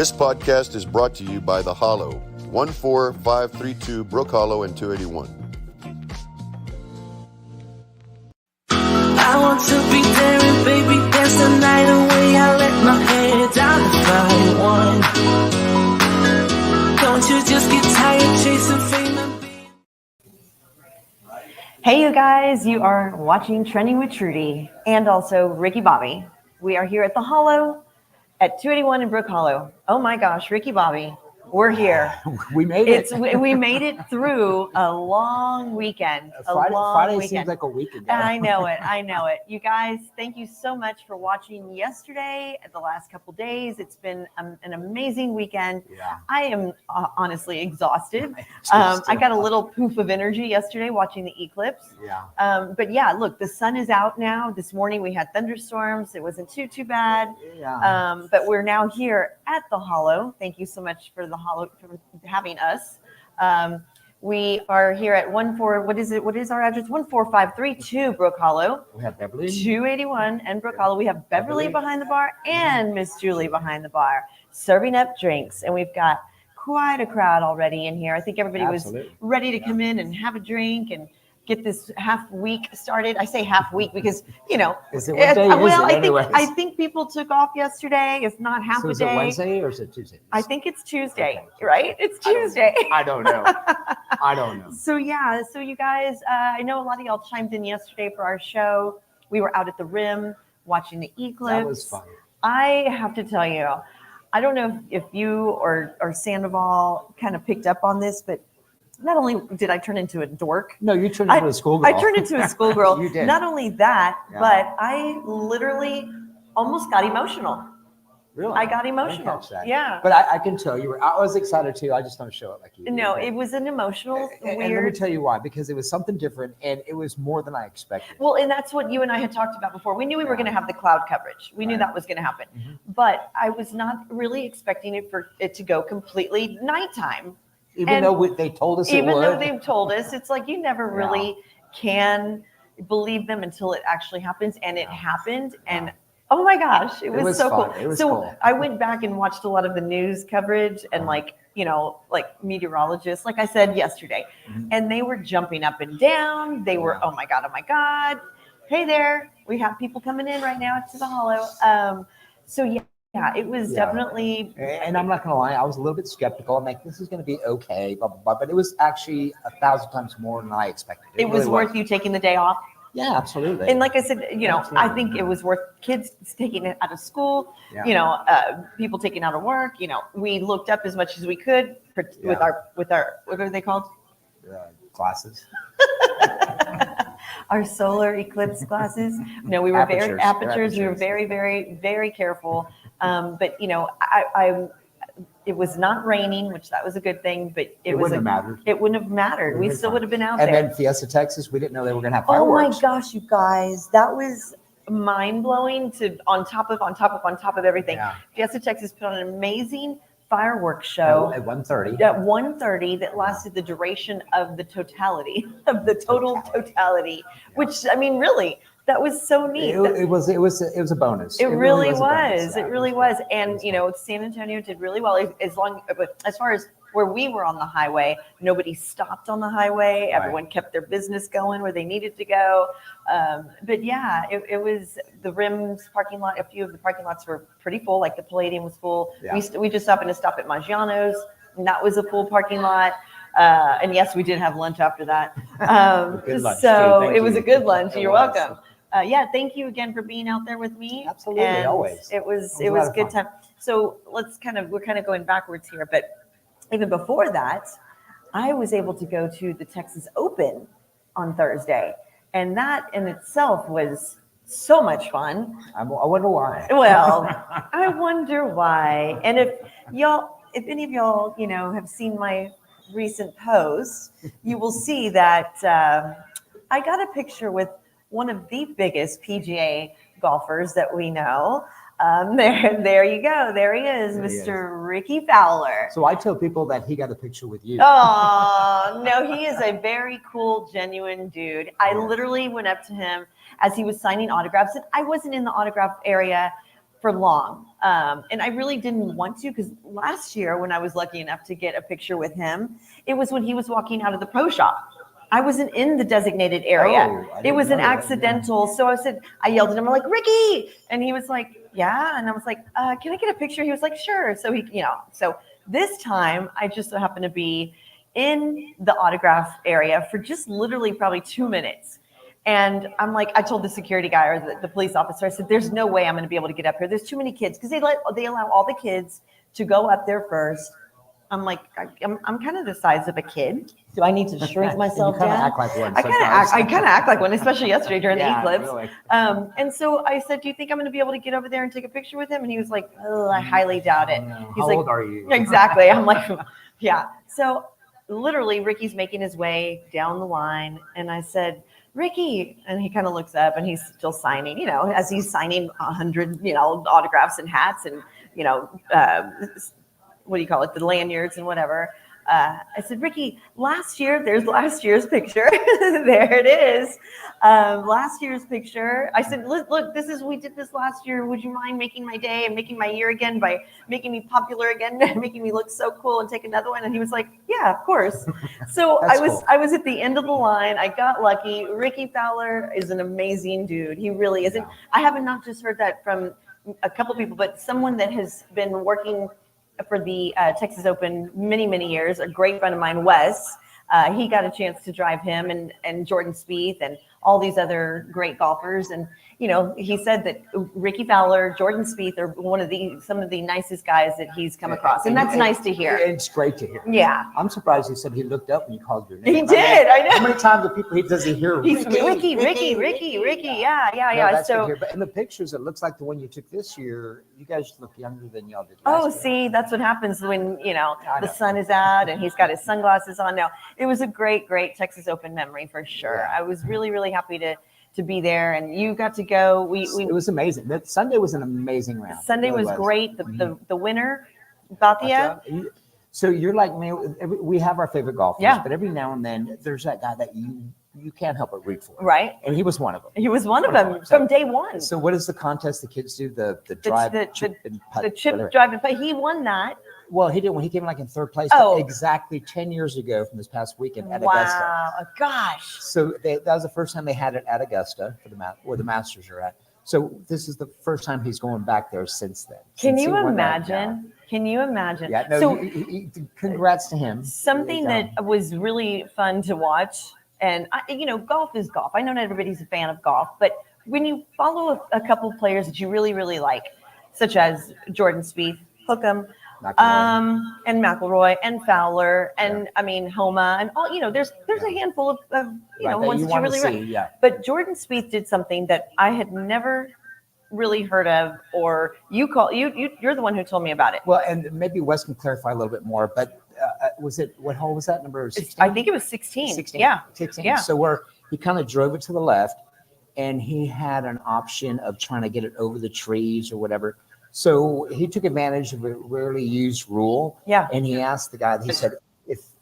This podcast is brought to you by The Hollow, 14532 Brook Hollow and 281. I want to be there and baby dance the night away. I let my head down if I want. Don't you just get tired chasing fame and being... Hey you guys, you are watching Trending with Trudy and also Ricky Bobby. We are here at The Hollow at 281 in Brook Hollow. Oh my gosh, Ricky Bobby, we're here. We made it. We made it through a long weekend. Friday seems like a week ago. I know it. You guys, thank you so much for watching yesterday, the last couple days. It's been an amazing weekend. Yeah. I am honestly exhausted. I got a little poof of energy yesterday watching the eclipse. Yeah. But yeah, look, the sun is out now. This morning we had thunderstorms. It wasn't too bad. Yeah. But we're now here at The Hollow. Thank you so much for The Hollow for having us. We are here at what is our address? 14532 Brook Hollow. We have Beverly. 281 and Brook Hollow. We have Beverly behind the bar and Miss Julie behind the bar serving up drinks. And we've got quite a crowd already in here. I think everybody was ready to come in and have a drink and get this half week started. I say half week because, you know, Is it what day is it I think people took off yesterday, if not half a day. Is it Wednesday or is it Tuesday? I think it's Tuesday, right? It's Tuesday. I don't know. So yeah, so you guys, I know a lot of y'all chimed in yesterday for our show. We were out at the Rim watching the eclipse. That was fun. I have to tell you, I don't know if you or Sandoval kind of picked up on this, but not only did I turn into a dork. No, you turned into a schoolgirl. I turned into a schoolgirl. You did. Not only that, Yeah. but I literally almost got emotional. Really? I got didn't emotional. catch that. Yeah. But I can tell you, I was excited too. I just don't show it like you. No, did. it was an emotional, And weird. let me tell you why. Because it was something different, and it was more than I expected. Well, and that's what you and I had talked about before. We knew we were going to have the cloud coverage. We knew that was going to happen. Mm-hmm. But I was not really expecting it to go completely nighttime. Even though they told us it would. Even though they've told us, it's like you never really can believe them until it actually happens. And it happened. And oh my gosh, it was so fun. cool. It was so cool. I went back and watched a lot of the news coverage and like meteorologists, like I said yesterday, and they were jumping up and down. They were, oh my God. Hey there, we have people coming in right now to The Hollow. So yeah, it was definitely. And I'm not going to lie, I was a little bit skeptical. I'm like, this is going to be okay, blah, blah, blah. But it was actually 1,000 times more than I expected. It was really worth you taking the day off. Yeah, absolutely. And like I said, I think it was worth kids taking it out of school, people taking out of work. We looked up as much as we could with our, what are they called? Glasses. Our solar eclipse glasses. No, we were very apertures. We were very, very, very careful. But it was not raining, which that was a good thing. But it wouldn't have mattered. It wouldn't have mattered. We still would have been out there. And then Fiesta, Texas, we didn't know they were going to have Oh fireworks. my gosh, you guys, that was mind blowing. To on top of everything. Yeah. Fiesta, Texas put on an amazing fireworks show At 1:30. At 1:30 that lasted the duration of the totality of the totality, which I mean, really, that was so neat. It was a bonus. It really was. Yeah, It really was. And San Antonio did really well. As far as where we were on the highway, nobody stopped on the highway. Everyone kept their business going where they needed to go. But yeah, it was the Rim's parking lot. A few of the parking lots were pretty full. Like the Palladium was full. Yeah. We just happened to stop at Maggiano's, and that was a full parking lot. And yes, we did have lunch after that. Good lunch, so too. it was a good lunch. It You're was. welcome. Thank you again for being out there with me. Absolutely, and always. It was a lot of good fun. time. So we're kind of going backwards here, but even before that, I was able to go to the Texas Open on Thursday, and that in itself was so much fun. I wonder why. Well, I wonder why. And if any of y'all, have seen my recent posts, you will see that I got a picture with one of the biggest PGA golfers that we know. There you go. There he is, Mr. Ricky Fowler. So I tell people that he got a picture with you. Oh, no, he is a very cool, genuine dude. I literally went up to him as he was signing autographs, and I wasn't in the autograph area for long. And I really didn't want to, because last year when I was lucky enough to get a picture with him, it was when he was walking out of the pro shop. I wasn't in the designated area. Oh, I It didn't was an know that, accidental. So I yelled at him, I'm like, Ricky. And he was like, yeah. And I was like, can I get a picture? He was like, sure. So so this time I just so happened to be in the autograph area for just literally probably 2 minutes. And I'm like, I told the security guy or the police officer, I said, there's no way I'm going to be able to get up here. There's too many kids, because they allow all the kids to go up there first. I'm like, I'm kind of the size of a kid. Do I need to shrink myself down? Act like one. I kind of act like one, especially yesterday during the eclipse. Really. And so I said, do you think I'm going to be able to get over there and take a picture with him? And he was like, oh, I highly doubt it. No. He's How like, old are you? Exactly. I'm like, yeah. So literally, Ricky's making his way down the line, and I said, Ricky, and he kind of looks up, and he's still signing, as he's signing 100, autographs and hats and, what do you call it, the lanyards and whatever. I said, Ricky, there's last year's picture. There it is. Last year's picture. I said, look, we did this last year. Would you mind making my day and making my year again by making me popular again, making me look so cool, and take another one? And he was like, yeah, of course. So I was at the end of the line. I got lucky. Ricky Fowler is an amazing dude. He really is. And I haven't not just heard that from a couple people, but someone that has been working for the Texas Open many, many years, a great friend of mine, Wes. He got a chance to drive him and Jordan Spieth and all these other great golfers. And, he said that Ricky Fowler, Jordan Spieth are some of the nicest guys that he's come across. And that's nice to hear. It's great to hear. Yeah. I'm surprised he said he looked up when you called your name. He did. I know. How many times does he hear He's Ricky? Ricky. Yeah. No, that's good to hear. But in the pictures, it looks like the one you took this year, you guys look younger than y'all did last year. See, that's what happens when, the sun is out and he's got his sunglasses on now. It was a great, great Texas Open memory for sure. Yeah. I was really, really happy to be there, and you got to go. It was amazing. That Sunday was an amazing round. Sunday was great. The winner, Batia. So you're like me. We have our favorite golfers, but every now and then there's that guy that you can't help but root for. Right. And he was one of them. He was one of them from day one. So what is the contest the kids do? The drive, chip, and putt. The chip, drive, and putt. He won that. Well, he did when he came in third place exactly 10 years ago from this past weekend at Augusta. Wow, gosh. So that was the first time they had it at Augusta where the Masters are at. So this is the first time he's going back there since then. Can you imagine? Yeah, no, so, congrats to him. Something that was really fun to watch, and golf is golf. I know not everybody's a fan of golf, but when you follow a couple of players that you really, really like, such as Jordan Spieth, Hookham, and McIlroy and Fowler and Homa and all, there's a handful of ones that you really like. Yeah. But Jordan Spieth did something that I had never really heard of, or you're the one who told me about it. Well, and maybe Wes can clarify a little bit more, but what hole was that, number 16? I think it was 16. 16. Yeah. 16. Yeah. So he kind of drove it to the left, and he had an option of trying to get it over the trees or whatever. So he took advantage of a rarely used rule. Yeah. And he asked the guy, he said,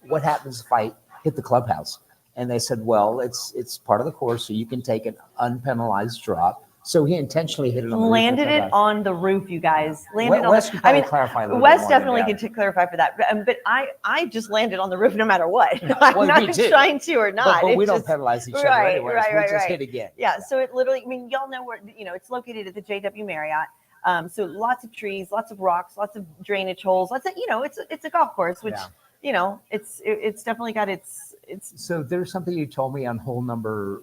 what happens if I hit the clubhouse? And they said, well, it's part of the course, so you can take an unpenalized drop. So he intentionally hit it on the landed roof. it on the roof, you guys. Wes can clarify a little Wes bit more definitely could clarify for that. But I just landed on the roof no matter what. I'm not trying to or not. But we don't penalize each other anyway. Right. Just hit again. Yeah. So it literally, y'all know where, it's located at the JW Marriott. So lots of trees, lots of rocks, lots of drainage holes. Lots of, it's a golf course, which, it's definitely got its. So there's something you told me on hole number.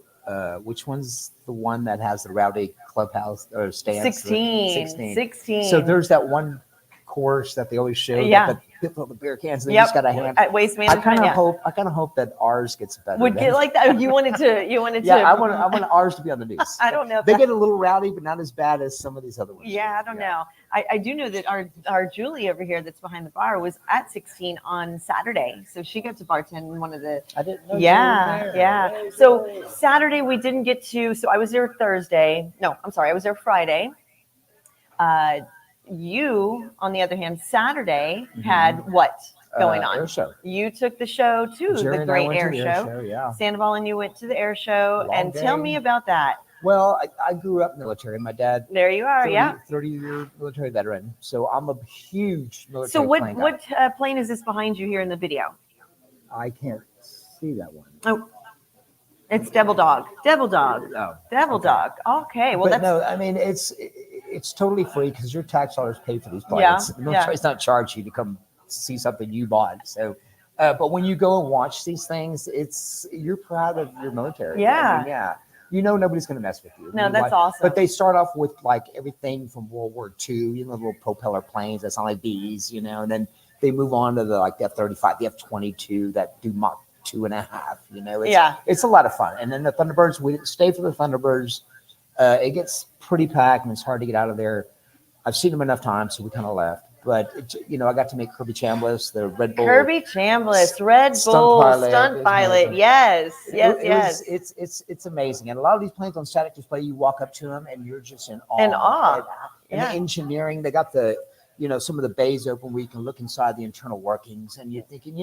Which one's the one that has the rowdy clubhouse or stands? 16. So there's that one course that they always show. Yeah. That people with the beer cans. They just got a hand. At Waste Management. I kind of hope that ours gets better. Would get like that. You wanted to. Yeah, I want ours to be on the news. I don't know. They get a little rowdy, but not as bad as some of these other ones. Yeah, I don't know. I do know that our Julie over here that's behind the bar was at 16 on Saturday, so she got to bartend in one of the. I didn't know. Yeah. So Saturday we didn't get to. So I was there Thursday. No, I'm sorry, I was there Friday. You, on the other hand, Saturday had what going on? Air show. You took the show too, Jerry the great and I went air to the show. Yeah. Sandoval and you went to the air show, Long and day. tell me about that. Well, I grew up military. My dad, There you are. 30-year military veteran. So I'm a huge military So what plane guy. what plane is this behind you here in the video? I can't see that one. Oh, it's Devil Dog. Devil Dog. Oh, Devil okay. Dog. Okay. Well, But that's no, I mean it's totally free because your tax dollars pay for these Yeah, planes. The military's not charge you to come see something you bought. So, but when you go and watch these things, you're proud of your military. Yeah. I mean, yeah. You know nobody's going to mess with you. No, that's awesome. But they start off with like everything from World War II, little propeller planes that sound like bees, and then they move on to the F-35, the F-22 that do Mach 2.5. It's a lot of fun. And then the Thunderbirds, we didn't stay for the Thunderbirds. It gets pretty packed and it's hard to get out of there. I've seen them enough times, so we kind of left. But I got to meet Kirby Chambliss, the Red Bull. Kirby Chambliss, Red Bull stunt pilot. Yes. It's amazing. And a lot of these planes on static display, you walk up to them and you're just in awe. And the engineering, they got the some of the bays open where you can look inside the internal workings, and you're thinking,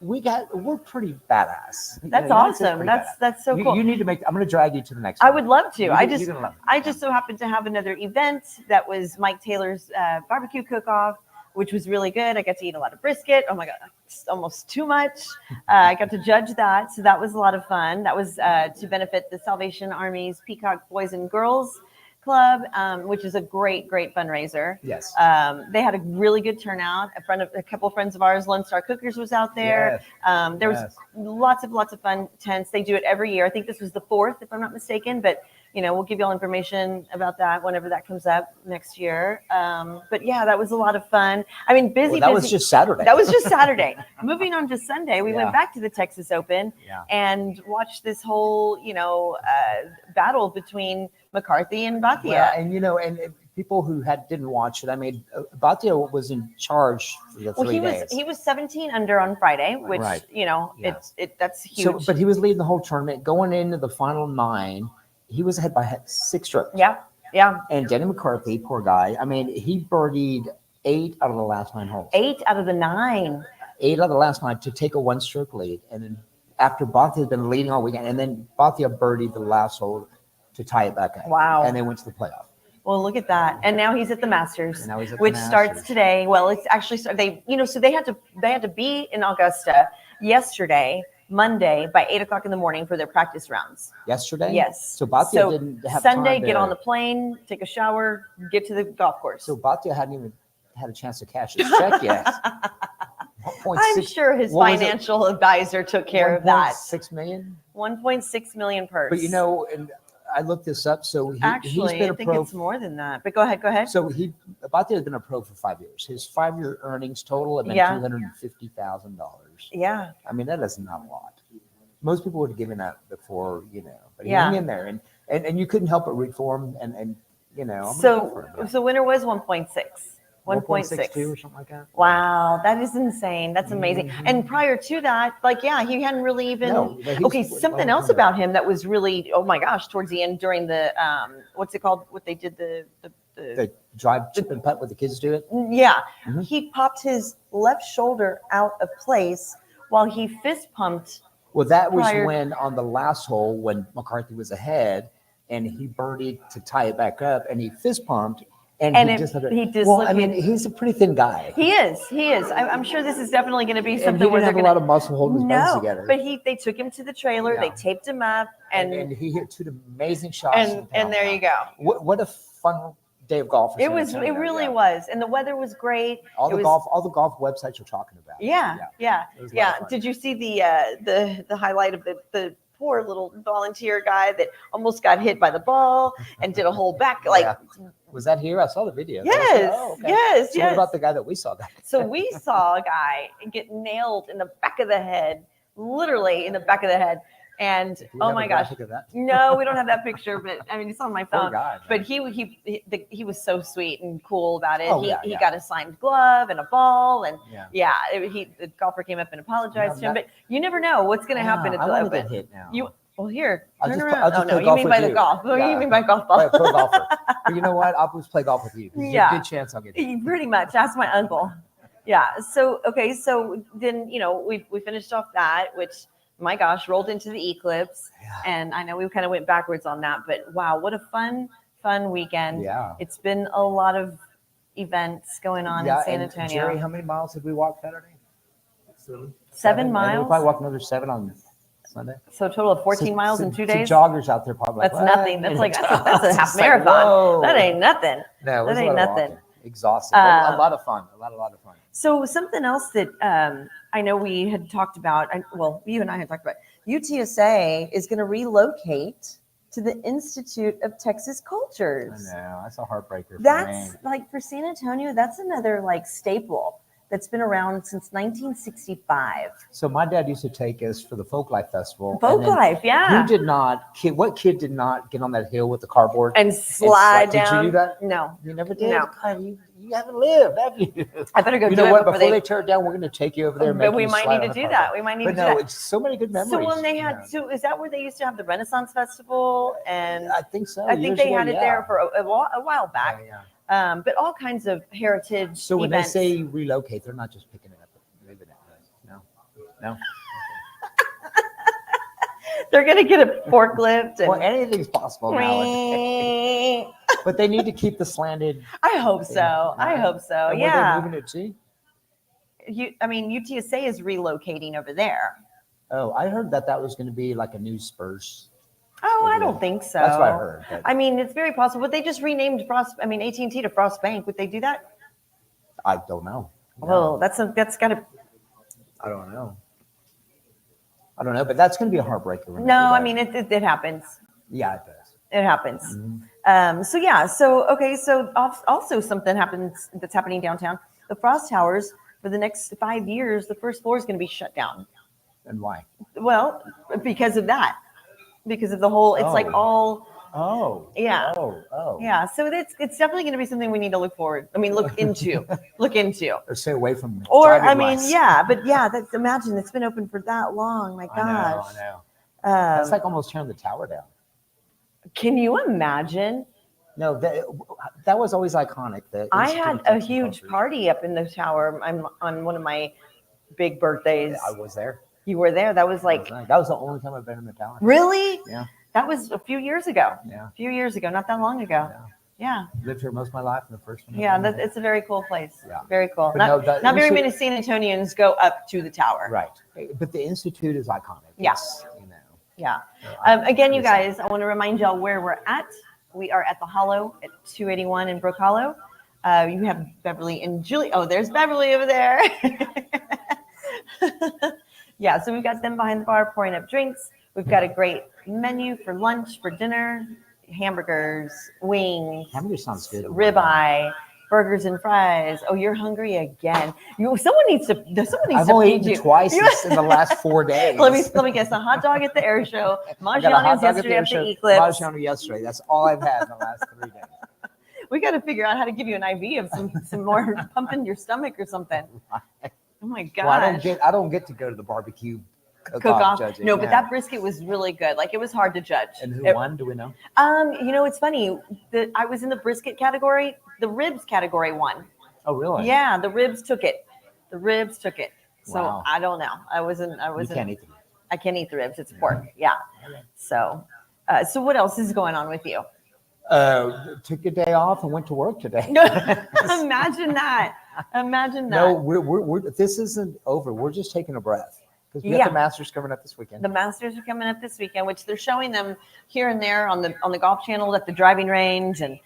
we're pretty badass. That's awesome. That's so cool. You need to I'm going to drag you to the next I one. would love to. You're gonna love it. I just so happened to have another event that was Mike Taylor's barbecue cook-off, which was really good. I got to eat a lot of brisket. Oh my God, it's almost too much. I got to judge that. So that was a lot of fun. That was to benefit the Salvation Army's Peacock Boys and Girls Club, which is a great fundraiser. Yes. They had a really good turnout. A couple of friends of ours, Lone Star Cookers, was out there. Yes. There was lots of fun tents. They do it every year. I think this was the 4th, if I'm not mistaken, but we'll give you all information about that whenever that comes up next year. But yeah, that was a lot of fun. I mean, busy. That was just Saturday. That was just Saturday. Moving on to Sunday, we went back to the Texas Open and watched this whole, battle between McCarthy and Bhatia. Well, and people who didn't watch it, I mean, Bhatia was in charge for the 3 days. He was 17 under on Friday, which that's huge. So, but he was leading the whole tournament. Going into the final 9, he was ahead by 6 strokes. Yeah. And Denny McCarthy, poor guy. I mean, he birdied 8 out of the last 9 holes. 8 out of the 9. 8 out of the last 9 to take a 1-stroke lead, and then after Bhatia had been leading all weekend, and then Bhatia birdied the last hole to tie it back up. Wow. And they went to the playoff. Well, look at that. And now he's at the Masters, which starts today. Well, it's actually, so they had to be in Augusta yesterday, Monday, by 8:00 in the morning for their practice rounds. Yesterday? Yes. So Bhatia didn't have Sunday, time to get on the plane, take a shower, get to the golf course. So Bhatia hadn't even had a chance to cash his check yet. I'm sure his financial advisor took care of that. 1.6 million? 1.6 million purse. But and I looked this up. So he's been I think it's more than that. But go ahead. So Bhatia has been a pro for 5 years. His 5-year earnings total have been $250,000. Yeah. I mean, that is not a lot. Most people would have given that before, but he hung in there, and you couldn't help but root for him, and So winner was 1.6. 1.62 or something like that. Wow, that is insane. That's amazing. Mm-hmm. And prior to that, he hadn't really even. Something else about him that was really, oh my gosh, towards the end during the what's it called? What they did the drive, chip, and putt with the kids do it. Yeah, he popped his left shoulder out of place while he fist pumped. Well, that was when on the last hole when McCarthy was ahead, and he birdied to tie it back up, and he fist pumped. And he dislocated. Well, I mean, he's a pretty thin guy. He is. I'm sure this is definitely going to be something where they're going to have a lot of muscle holding his bones together. But they took him to the trailer. Yeah. They taped him up, and he hit 2 amazing shots. And there you go. What a fun day of golf! It really was, and the weather was great. All the golf websites are talking about it. Yeah. Did you see the highlight of the poor little volunteer guy that almost got hit by the ball and did a whole back Was that here? I saw the video. Yes. So what about the guy that we saw? So we saw a guy get nailed in the back of the head, literally in the back of the head. And oh my gosh, no, we don't have that picture, but I mean, it's on my phone. But he was so sweet and cool about it. He got a signed glove and a ball, and the golfer came up and apologized to him. But you never know what's going to happen at the Open. Get hit now. Here, turn around. Oh no, you mean by the golf? Oh, you mean by golf ball? Pro golfer. But you know what? I'll just play golf with you. There's a good chance I'll get hit. Pretty much. Ask my uncle. Yeah. So then we finished off that, which my gosh, rolled into the eclipse. Yeah. And I know we kind of went backwards on that, but wow, what a fun weekend. Yeah. It's been a lot of events going on in San and Antonio. Jerry, how many miles did we walk Saturday? 7 And miles. we'll probably walk another 7 on Sunday. So a total of 14 miles in 2 days. Joggers out there probably. That's nothing. That's like that's a half It's like, marathon. whoa. That ain't nothing. No, it was That a ain't lot of nothing. walking. Exhausting. But a lot of fun. A lot of fun. So something else that I know we had talked about, well, you and I had talked about, UTSA is going to relocate to the Institute of Texas Cultures. I know. That's a heartbreaker. That's like for San Antonio, that's another like staple that's been around since 1965. So my dad used to take us for the Folklife Festival. Folklife, yeah. Who did not? What kid did not get on that hill with the cardboard And slide down? Did you do that? No. You never did? No. God, you haven't lived, have you? I better go You do know it what? before Before they tear it down, we're going to take you over there. And But make we you might slide need on to the do that. cardboard. We might need But to do no, that. it's so many good memories. So when they had, Yeah. so is that where they used to have the Renaissance Festival? And I think so. I think years they ago, had it yeah. there for a while back. Yeah. But all kinds of heritage So when events. they say relocate, they're not just picking it up and moving it. Right? No. They're going to get a forklift. And Well, anything's possible nowadays. But they need to keep the slanted. I hope so. I hope so. And where Yeah. they're moving it to? UTSA is relocating over there. Oh, I heard that was going to be like a new Spurs. Oh, I don't think so. That's what I heard. But I mean, it's very possible. But they just renamed AT&T to Frost Bank. Would they do that? I don't know. Well, that's got to. I don't know. But that's going to be a heartbreaker. when they No, do I that. mean it happens. Yeah, it does. It happens. So also something happens that's happening downtown. The Frost Towers for the next 5 years, the first floor is going to be shut down. And why? Well, because of that, because of the whole. It's like all. Oh. Yeah. Oh. Yeah, so it's definitely going to be something we need to look into, Or stay away from. Or driving I mean, lights. yeah, but yeah, imagine it's been open for that long. My gosh. I know. That's like almost tearing the tower down. Can you imagine? No, that was always iconic. I had a huge party up in the tower on one of my big birthdays. I was there. You were there. That was like, That was the only time I've been in the tower. really? Yeah. That was a few years ago. Yeah. A few years ago, not that long ago. Yeah. Lived here most of my life, and the first one. Yeah, it's a very cool place. Yeah. Very cool. But Not very many San Antonians go up to the tower. Right. But the Institute is iconic. Yes. You know. Yeah. Again, you guys, I want to remind y'all where we're at. We are at the Hollow at 281 in Brook Hollow. You have Beverly and Julie. Oh, there's Beverly over there. Yeah, so we've got them behind the bar pouring up drinks. We've got a great menu for lunch, for dinner, hamburgers, wings, Hamburger sounds good. ribeye, burgers and fries. Oh, you're hungry again. Someone needs to I've only feed eaten you. twice in the last 4 days. Let me guess. A hot dog at the air show. I got a hot Maggiano's dog at the yesterday air at show. the Eclipse. Maggiano yesterday. That's all I've had in the last 3 days. We got to figure out how to give you an IV of some more pump in your stomach or something. Oh my gosh. Well, I don't get to go to the barbecue cook-off. judging. No, but that brisket was really good. Like, it was hard to judge. And who won? Do we know? It's funny that I was in the brisket category. The ribs category won. Oh, really? Yeah, the ribs took it. So Wow. I don't know. I wasn't. You can't eat them. I can't eat the ribs. It's pork. Yeah. So what else is going on with you? Took a day off and went to work today. Imagine that. No, we're this isn't over. We're just taking a breath because we have the Masters coming up this weekend. The Masters are coming up this weekend, which they're showing them here and there on the golf channel at the driving range. And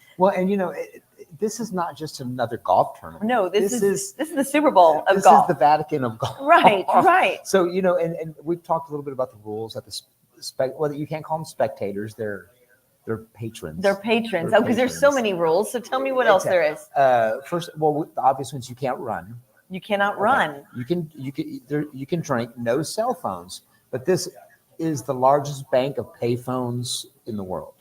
this is not just another golf tournament. No, this is the Super Bowl of golf. This is the Vatican of golf. Right. So and we've talked a little bit about the rules at the you can't call them spectators. They're patrons. They're patrons. Oh, because there's so many rules. So tell me what else there is. First, the obvious ones: you can't run. You cannot run. You can drink. No cell phones. But this is the largest bank of payphones in the world.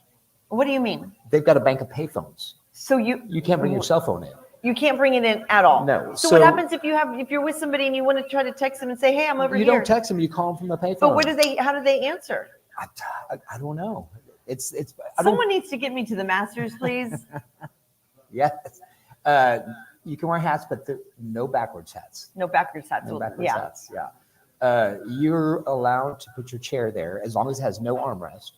What do you mean? They've got a bank of payphones. So you can't bring your cell phone in. You can't bring it in at all. No. So what happens if you're with somebody and you want to try to text them and say, "Hey, I'm over here"? You don't text them. You call them from the payphone. But how do they answer? I don't know. It's Someone needs to get me to the Masters, please. Yes. You can wear hats, but no backwards hats. No backwards hats. No backwards hats. Yeah. you're allowed to put your chair there as long as it has no armrest.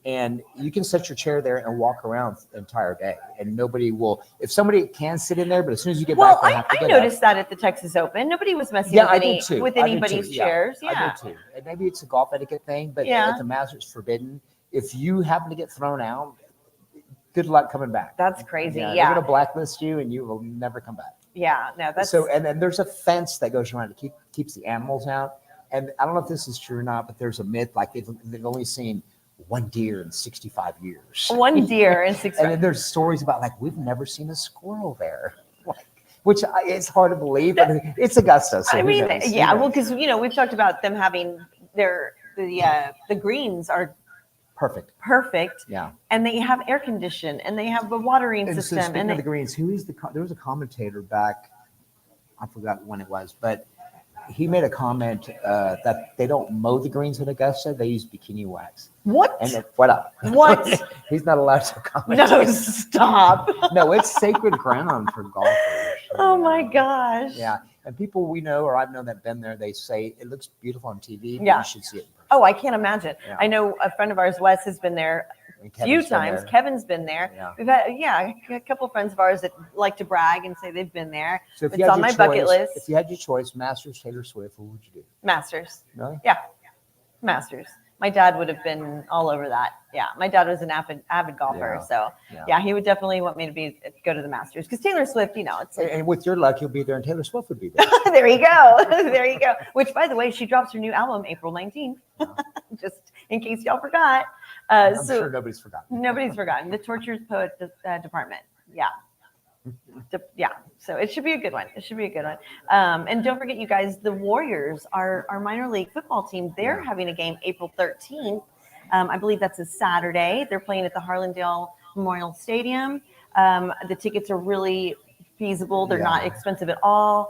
And you can set your chair there and walk around the entire day, and nobody will. If somebody can sit in there, but as soon as you get back, they have to I get noticed up. that at the Texas Open, nobody was messing Yeah, with anybody's chairs. Yeah, I did too. And maybe it's a golf etiquette thing, but Yeah. at the Masters, forbidden. If you happen to get thrown out, good luck coming back. That's crazy. They're Yeah, gonna blacklist you, and you will never come back. yeah. No, that's So, and then there's a fence that goes around to keeps the animals out. And I don't know if this is true or not, but there's a myth like they've only seen one deer in 65 years. one deer in 6 And then there's stories about like we've never seen a squirrel there, which it's hard to believe, but it's Augusta. So I who mean, knows? yeah, Who knows? well, because we've talked about them having the greens are perfect, Yeah. and they have air condition, and they have a watering And so system, speaking and of the greens, there was a commentator back, I forgot when it was, but he made a comment that they don't mow the greens in Augusta; they use bikini wax. what? And what up? What? He's not allowed to comment. No, stop! No, it's sacred ground for golfers. Oh my gosh! Yeah, and people we know or I've known that been there, they say it looks beautiful on TV, but Yeah. you should see it in person. Oh, I can't imagine. Yeah. I know a friend of ours, Wes, has been there And a few Kevin's been times. there. Kevin's been there. Yeah. We've had a couple of friends of ours that like to brag and say they've been there. So if It's you had on your my bucket choice- list. If you had your choice, Masters, Taylor Swift, what would you do? Masters. Really? Yeah, Masters. My dad would have been all over that. Yeah, my dad was an avid golfer, Yeah. so yeah, he would definitely want me to go to the Masters because Taylor Swift, it's like, And with your luck, you'll be there, and Taylor Swift would be there. there you go, there you go. Which, by the way, she drops her new album April 19th. Just in case y'all forgot. I'm So sure nobody's forgotten. nobody's forgotten the Tortured Poet Department. Yeah. Yeah, so it should be a good one. It should be a good one. And don't forget, you guys, the Warriors, our minor league football team, they're having a game April 13th. I believe that's a Saturday. They're playing at the Harlandale Memorial Stadium. The tickets are really feasible. They're not expensive at all.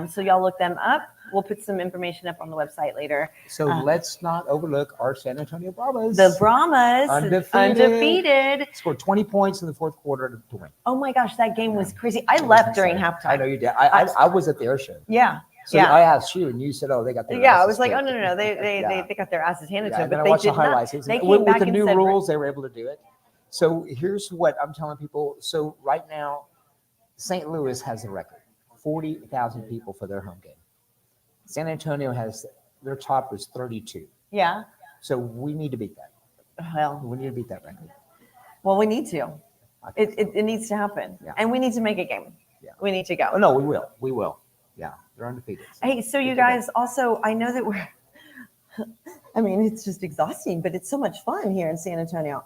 So y'all look them up. We'll put some information up on the website later. So let's not overlook our San Antonio Brahmas. The Brahmas, undefeated, Scored 20 points in the fourth quarter to win. Oh my gosh, that game was crazy. I left during halftime. I know you did. I was at the air show. Yeah. So I asked you, and you said, "Oh, they got their Yeah, I asses was like, kicked." oh no, they got their asses handed to them, And then but I they watched did the highlights. not. They came with back the and new said, rules, they were able to do it. So here's what I'm telling people. So right now, St. Louis has the record, 40,000 people for their home game. San Antonio has their top is 32. Yeah. So we need to beat that. Well, We need to beat that record. we need to. It needs to happen, and we need to make a game. Yeah. We need to go. Oh no, we will. We will. Yeah, they're undefeated. Hey, so you guys also, I know that we're. I mean, it's just exhausting, but it's so much fun here in San Antonio.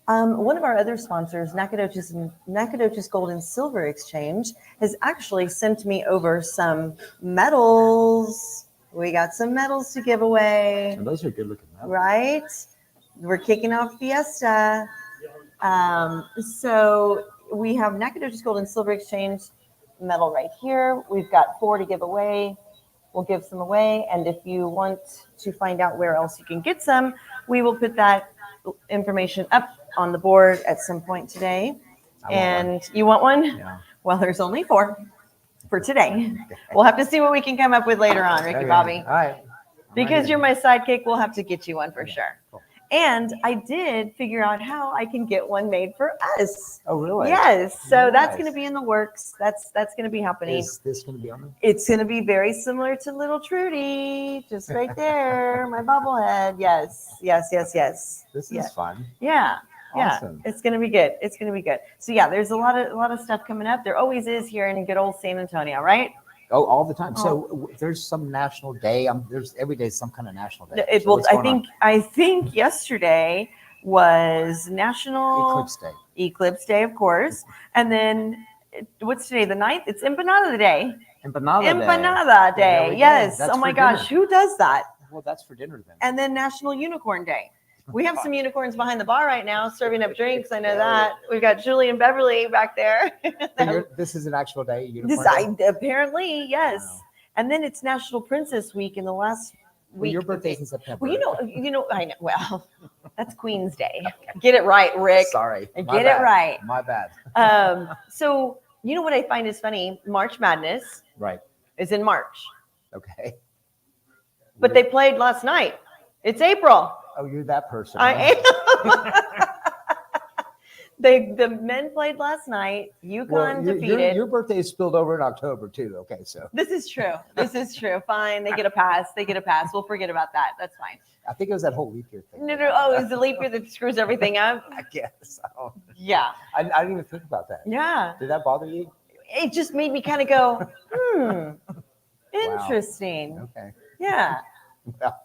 One of our other sponsors, Nacogdoches Gold and Silver Exchange, has actually sent me over some medals. We got some medals to give away, And those are good looking medals. right? We're kicking off Fiesta. So we have Nacogdoches Gold and Silver Exchange medal right here. We've got 4 to give away. We'll give some away. And if you want to find out where else you can get some, we will put that information up on the board at some point today. And you want one? Yeah. Well, there's only 4 for today. We'll have to see what we can come up with later on, Ricky Bobby. All right. Because you're my sidekick, we'll have to get you one for sure. Cool. And I did figure out how I can get one made for us. Oh, really? Yes. So that's Nice. going to be in the works. That's going to be happening. Is this going to be on there? It's going to be very similar to Little Trudy, just right there, my bobblehead. Yes. This Yeah. is fun. Yeah. Awesome. It's going to be good. It's going to be good. So yeah, there's a lot of stuff coming up. There always is here in good old San Antonio, right? Oh, all the time. So there's some national day. There's every day some kind of national day. So Well, what's I going on? think yesterday was National Eclipse Day. Day, of course. And then what's today? The 9th? It's Empanada Day. Empanada Day. There we go. Yes. That's Oh my for gosh. dinner. Who does that? Well, that's for dinner then. And then National Unicorn Day. We have some unicorns behind the bar right now serving up drinks. I know that. We've got Julie and Beverly back there. This is an actual day. Unicorn Day? Apparently, yes. Wow. And then it's National Princess Week in the last Well, week. your birthday's in September. Well, I know. Well, that's Queen's Day. Get it right, Rick. Sorry. Get My it bad. right. My bad. So you know what I find is funny? March Madness Right. is in March. Okay. but they played last night. It's April. Oh, you're that person. I am. The men played last night. UConn defeated. Your birthday is spilled over in October too. Okay, so this is true. This is true. Fine, they get a pass. They get a pass. We'll forget about that. That's fine. I think it was that whole leap year thing. No. Oh, it's the leap year that screws everything up. I guess. Yeah. I didn't even think about that. Yeah. Did that bother you? It just made me kind of go, interesting. Wow. Okay. Yeah. Well,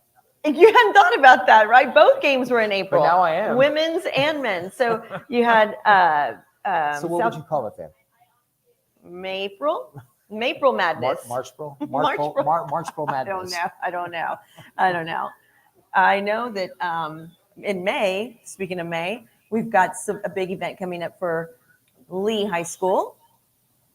You hadn't thought about that, right? Both games were in April. But now I am. Women's and men's. So you had so what would you call it then? Mapril Madness. Marchpril? Marchpril. Marchpril Madness. I don't know. I know that in May, speaking of May, we've got a big event coming up for Lee High School.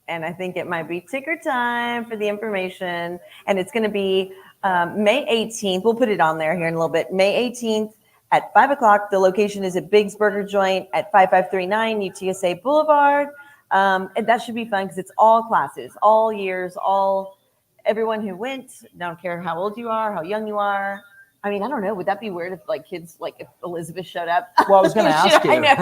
And I think it might be ticker time for the information. And it's going to be May 18th. We'll put it on there here in a little bit. May 18th at 5 o'clock. The location is at Big's Burger Joint at 5539 UTSA Boulevard. And that should be fun because it's all classes, all years, everyone who went. Don't care how old you are, how young you are. I mean, I don't know. Would that be weird if if Elizabeth showed up? Well, I was going to ask you. I know.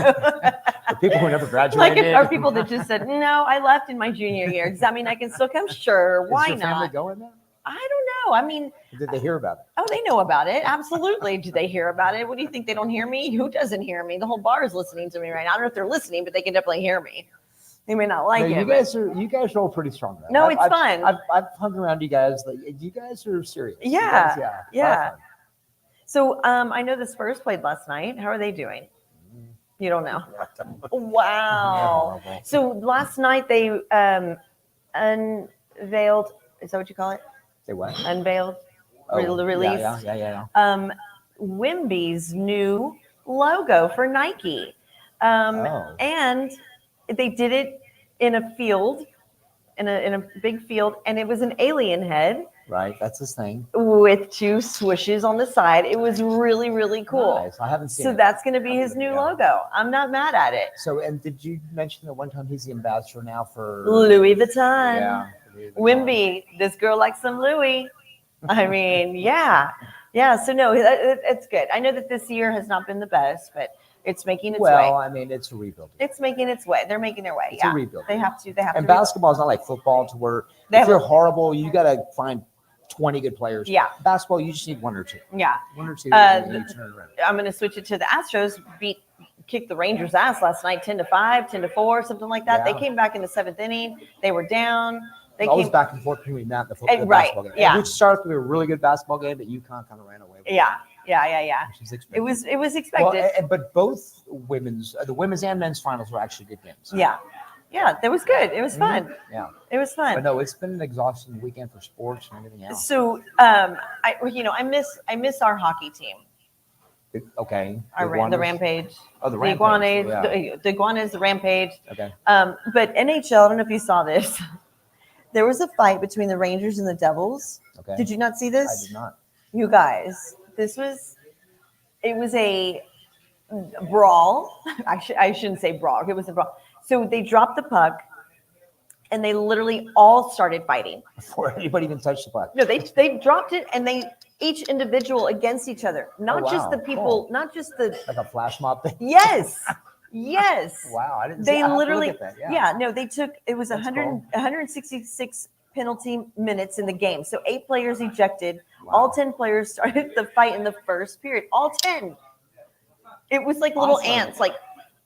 The people who never graduated. Or people that just said, no, I left in my junior year. Does that mean I can still come? Sure. Why Is your family not? going there? I don't know. I mean, Did they hear about it? oh, they know about it. Absolutely. Do they hear about it? What do you think? They don't hear me? Who doesn't hear me? The whole bar is listening to me right now. I don't know if they're listening, but they can definitely hear me. They may not like No, it. you guys are all pretty strong. Though. No, it's fun. I've hung around you guys. You guys are serious. You Yeah, guys, yeah. So I know the Spurs played last night. How are they doing? You don't know. Wow. So last night they unveiled. Is that what you call it? They what? Unveiled. Released. Yeah. Wimby's new logo for Nike. And they did it in a field, in a big field, and it was an alien head. Right, that's his thing. With two swooshes on the side. It was really, really cool. Nice. I haven't seen So it. that's going to be his new logo. I'm not mad at it. So, and did you mention that one time he's the ambassador now for Louis Vuitton. Yeah. Louis Vuitton. Wimby, this girl likes some Louis. I mean, yeah. So no, it's good. I know that this year has not been the best, but it's making its way. Well, I mean, it's a rebuild. It's making its way. They're making their way. It's a rebuild. They have to. And basketball is not like football to where if you're horrible, you got to find 20 good players. Yeah. Basketball, you just need one or two. Yeah. One or two. And you turn it around. I'm going to switch it to the Astros. Kicked the Rangers' ass last night, 10-5, 10-4, something like that. Yeah. They came back in the seventh inning. They were down. It's always back and forth between that and the football right, basketball game. yeah. Which started to be a really good basketball game, but UConn kind of ran away with it. Yeah. Which is expected. It was expected. Well, but both the women's and men's finals were actually good games. Yeah, that was good. It was fun. Yeah, it was fun. But no, it's been an exhausting weekend for sports and everything else. So, I miss our hockey team. Okay. The Rampage. Oh, the Rampage. Iguanas. Yeah. The Iguanas, the Rampage. Okay. But NHL, I don't know if you saw this. There was a fight between the Rangers and the Devils. Okay. Did you not see this? I did not. You guys, it was a brawl. I shouldn't say brawl. It was a brawl. So they dropped the puck, and they literally all started fighting before anybody even touched the puck. No, they dropped it, and they each individual against each other, not just the people, not just the like a flash mob thing. Yes. Wow, I didn't. They see, literally, that. Yeah. They took it was 166 penalty minutes in the game, so 8 players ejected. Wow. All 10 players started the fight in the first period. All 10. It was like little ants. Like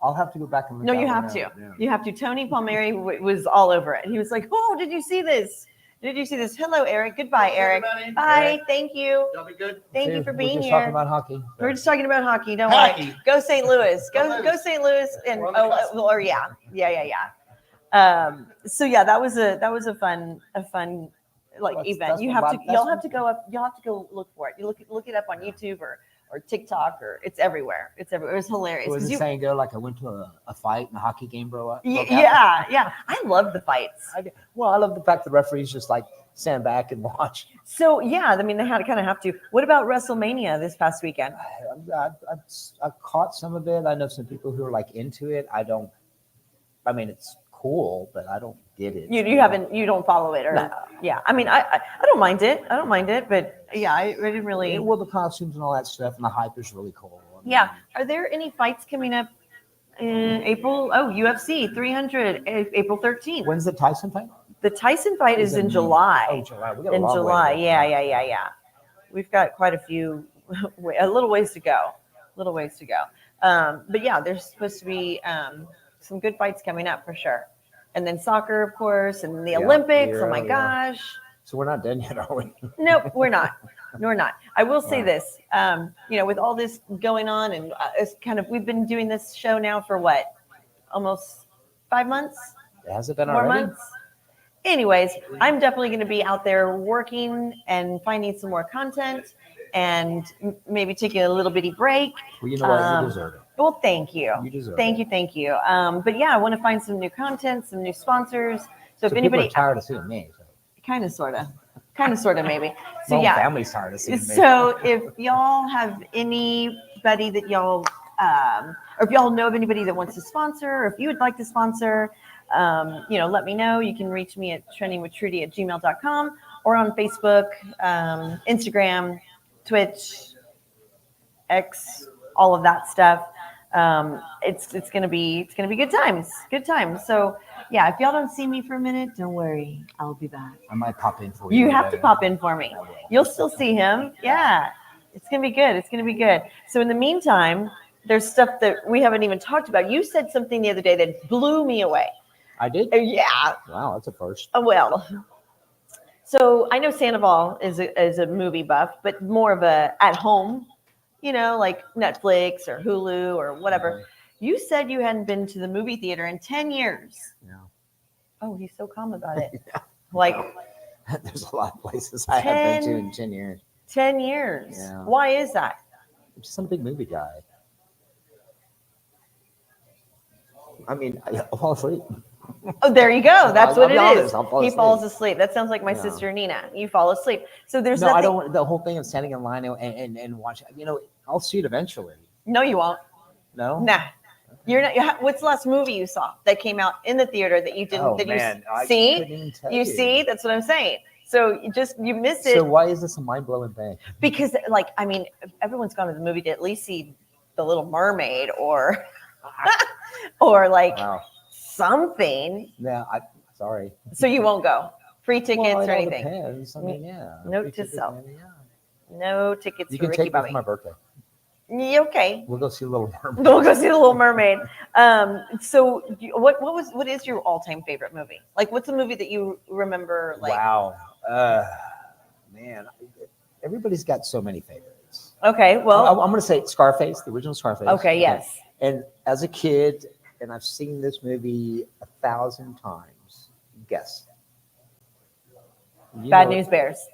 I'll have to go back and look. No, you have to. Yeah. You have to. Tony Palmieri was all over it. He was like, "Oh, did you see this? Did you see this? Hello, Eric. Goodbye, Eric. Everybody. Bye. Eric. Thank you. Y'all be good. Thank you for being We're just here. talking about hockey. We're just talking about hockey. Don't Hockey. worry. Go St. Louis. Go St. Louis. And So that was a fun event. Y'all have to go up. You'll have to go look for it. You look it up on YouTube or TikTok or it's everywhere. It's everywhere. It was hilarious. Was the saying go like I went to a fight and a hockey game broke out? Yeah. I love the fights. I love the fact the referees just like stand back and watch. So yeah, I mean they kind of have to. What about WrestleMania this past weekend? I've caught some of it. I know some people who are like into it. I mean it's cool, but I don't get it. You don't follow it, or No. yeah. I mean, I don't mind it. I don't mind it, but yeah, I didn't really. Well, the costumes and all that stuff, and the hype is really cool. I mean, Yeah. Are there any fights coming up in April? Oh, UFC 300, April 13th. When's the Tyson fight? The Tyson fight is in July. Oh, July. We got a In long way to July. go. Yeah. We've got quite a few, a little ways to go. But yeah, there's supposed to be some good fights coming up for sure. And then soccer, of course, and the Olympics. Oh my gosh. So we're not done yet, are we? Nope, we're not. We're not. I will say this, with all this going on, and it's we've been doing this show now for what, almost 5 months? Has it been More already? months? Anyways, I'm definitely going to be out there working and finding some more content, and maybe taking a little bitty break. Well, you know what? You deserve it. Well, thank you. You deserve Thank it. you. But yeah, I want to find some new content, some new sponsors. So if People anybody, are tired of seeing me. So. kind of, sort of, maybe. So My whole yeah, family's tired of seeing me. so if y'all have anybody that y'all, or if y'all know of anybody that wants to sponsor, or if you would like to sponsor, let me know. You can reach me at trendingwithtrudy@gmail.com, or on Facebook, Instagram, Twitch, X, all of that stuff. It's gonna be good times. So yeah, if y'all don't see me for a minute, don't worry, I'll be back. I might pop in for you. You have to pop in for me. You'll still see him. Yeah, it's gonna be good. So in the meantime, there's stuff that we haven't even talked about. You said something the other day that blew me away. I did? Yeah. Wow, that's a first. Well, so I know Sandoval is a movie buff, but more of a at home, like Netflix or Hulu or whatever. Mm-hmm. You said you hadn't been to the movie theater in 10 years. Yeah. Oh, he's so calm about it. Yeah. Like, There's a lot of places I have been to in 10 years. 10 years. Yeah. Why is that? I'm just not a big movie guy. I mean, I fall asleep. Oh, there you go. That's what it is. I'll fall He asleep. falls asleep. That sounds like my Yeah. sister Nina. You fall asleep. So there's No, I nothing. don't. The whole thing of standing in line and watching. I'll see it eventually. No, you won't. No. Nah. You're not. What's the last movie you saw that came out in the theater that you didn't? Oh, that man, I you see? couldn't even tell You you. see? That's what I'm saying. So you missed it So why is this a mind-blowing thing? because, everyone's gone to the movie to at least see The Little Mermaid or like Wow. something. Yeah, sorry. So you won't go. Free tickets Well, it or all anything. depends. I mean, yeah. Note Free to tickets, self. maybe, yeah. No tickets You for can Ricky take me for Bobby. my birthday. Yeah, okay. We'll go see Little Mermaid. We'll go see The Little Mermaid. So what is your all-time favorite movie? Like, what's a movie that you remember? Like, Wow. Man, everybody's got so many favorites. okay, well, I'm going to say Scarface, the original Scarface. okay, yes. And as a kid, and I've seen this movie 1,000 times. Guess. Bad News Bears.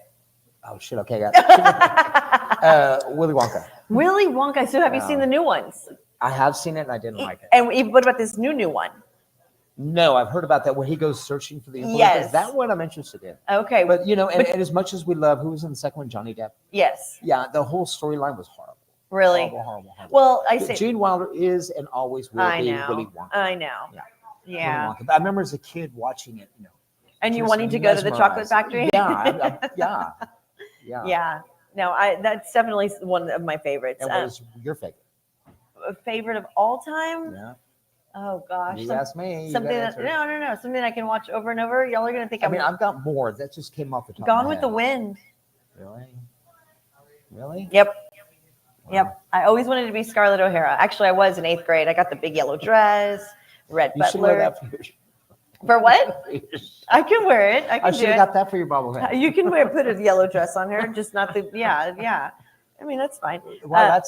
Oh shit! Okay, I got it. Willy Wonka. Willy Wonka. So have you seen the new ones? I have seen it and I didn't like it. And what about this new one? No, I've heard about that where he goes searching for the influencers. Yes. That one I'm interested in. Okay, But and as much as we love, who was in the second one? Johnny Depp. yes, Yeah, the whole storyline was horrible. really. Horrible. Well, I say Gene Wilder is and always will I be know. Willy Wonka. I know. Yeah. Yeah. Willy Wonka. But I remember as a kid watching it. And you just wanting to go to the chocolate mesmerized. factory? Yeah, yeah. Yeah. No, that's definitely one of my favorites. And what is your favorite? Favorite of all time? Yeah. Oh gosh. You ask me. Something you that gotta answer. no, something I can watch over and over. Y'all are gonna think I mean, I've got more. That just came off the top. Gone of my with the head. Wind. Really? Yep. Yep. I always wanted to be Scarlett O'Hara. Actually, I was in 8th grade. I got the big yellow dress, red You should wear butler. that for your. For what? I can wear it. I I can should do have it. got that for your bobblehead. You can put a yellow dress on her, just not the yeah. I mean, that's fine. Well,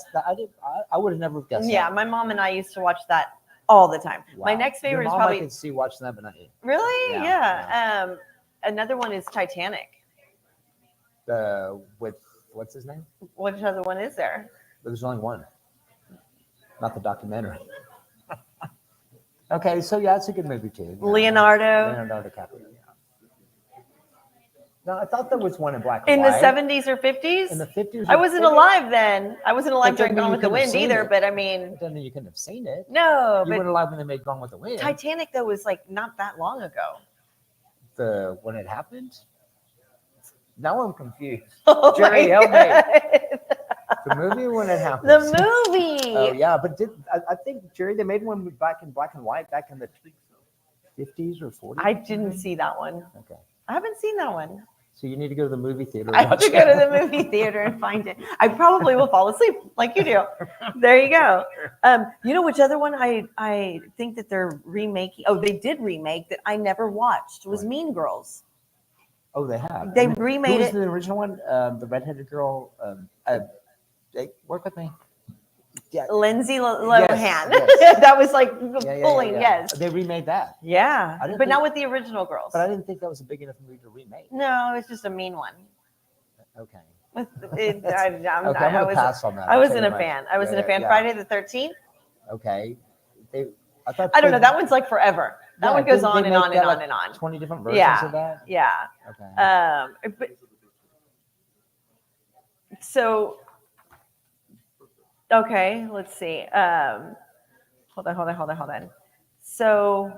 I would have never guessed. Yeah, my mom and I used to watch that all the time. Wow. My next favorite Your is mom, probably I can see watching that, but not you. really, Yeah, Another one is Titanic. With what's his name? What other one is there? There's only one. Not the documentary. Okay, so yeah, it's a good movie too. Yeah. Leonardo. Leonardo DiCaprio. Yeah. No, I thought there was one in black In and the white. 70s or 50s? In the 50s. I wasn't alive then. I wasn't alive during Gone with the Wind either, but I mean. It doesn't mean you couldn't have seen it. No, you but weren't alive when they made Gone with the Wind. Titanic, though, was like not that long ago. When it happened? Now I'm confused. Oh Jerry, help me. The movie or when it happened? The movie. Oh, yeah. But I think, Jerry, they made one back in black and white back in the 50s or 40s? I didn't see that one. Okay. I haven't seen that one. So you need to go to the movie theater. I have to go to the movie theater and find it. I probably will fall asleep like you do. There you go. You know which other one I think that they're remaking? Oh, they did remake that I never watched. Was Mean Girls. Oh, they have. They remade it. Who was the original one? The redheaded girl. They work with me. Yeah. Lindsay Lohan. Yes. That was like pulling. Yes. They remade that. Yeah, but not with the original girls. But I didn't think that was a big enough movie to remake. No, it's just a mean one. Okay. I'm gonna pass on that. I wasn't a fan. I wasn't a fan. Friday the 13th. Okay. I don't know. That one's like forever. That one goes on and on and on and on. 20 different versions of that? Yeah. Okay. But so, okay, let's see. Hold on. So,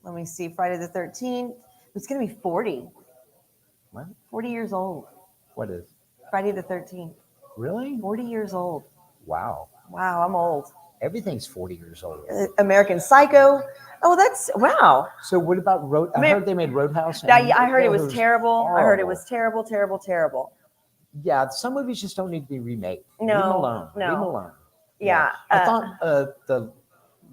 let me see. Friday the 13th. It's going to be 40. What? 40 years old. What is? Friday the 13th. Really? 40 years old. Wow. Wow, I'm old. Everything's 40 years old. American Psycho. Oh, that's wow. So what about I heard they made Roadhouse. I heard it was terrible. I heard it was terrible, terrible, terrible. Yeah, some movies just don't need to be remade. No, leave them alone. no. Leave them alone. Yeah. I thought the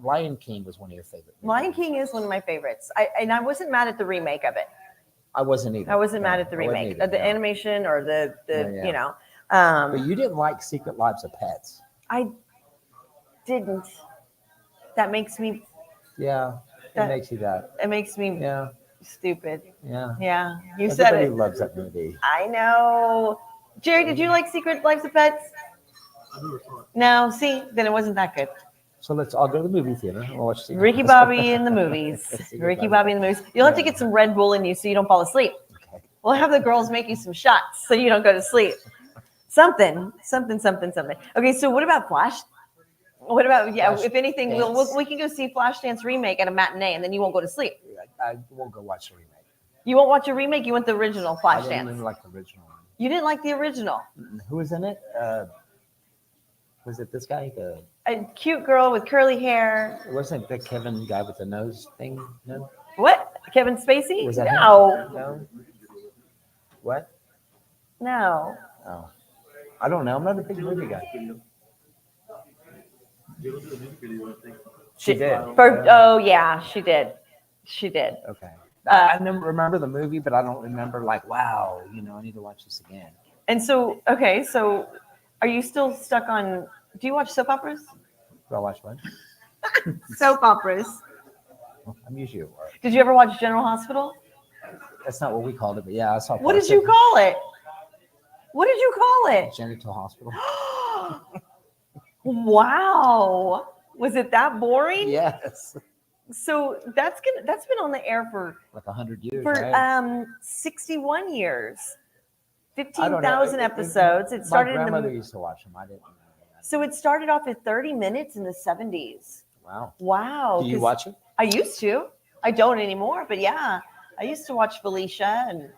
Lion King was one of your favorite movies. Lion King is one of my favorites. I wasn't mad at the remake of it. I wasn't either. I wasn't mad at the remake, the animation or the you know. But you didn't like Secret Lives of Pets. I didn't. That makes me. Yeah, it makes you that. It makes me stupid. Yeah. Yeah, you said it. Everybody loves that movie. I know. Jerry, did you like Secret Lives of Pets? I never saw it. No, see, then it wasn't that good. So let's all go to the movie theater and watch Secret Ricky Lives. Bobby in the movies. Ricky Bobby in the movies. You'll have to get some Red Bull in you so you don't fall asleep. Okay. We'll have the girls make you some shots so you don't go to sleep. Something. Okay, so what about Flash? What about if anything, we can go see Flashdance remake at a matinee, and then you won't go to sleep. I won't go watch the remake. You won't watch a remake. You want the original I didn't Flashdance. even like the original one. You didn't like the original. Who was in it? Was it this guy? A cute girl with curly hair. Wasn't it the Kevin guy with the nose thing? No. What? Kevin Spacey? Was that No. him? No. What? No. Oh, I don't know. I'm not a big movie guy. You look at the music video, I think. She did. Oh yeah, she did. She did. Okay. I never remember the movie, but I don't remember like, wow, I need to watch this again. And so, okay, so are you still stuck on? Do you watch soap operas? Do I watch one? Soap operas. I'm usually at work. Did you ever watch General Hospital? That's not what we called it, but yeah, I saw. What did you call it? What did you call it? Genital Hospital. Wow. Was it that boring? Yes. So that's been on the air for Like 100 years. for right? 61 years. I don't know. 15,000 episodes. It started My in grandmother the used to watch them. I didn't. So it started off at 30 minutes in the 70s. Wow. Wow. Do you 'cause watch it? I used to. I don't anymore, but yeah. I used to watch Felicia and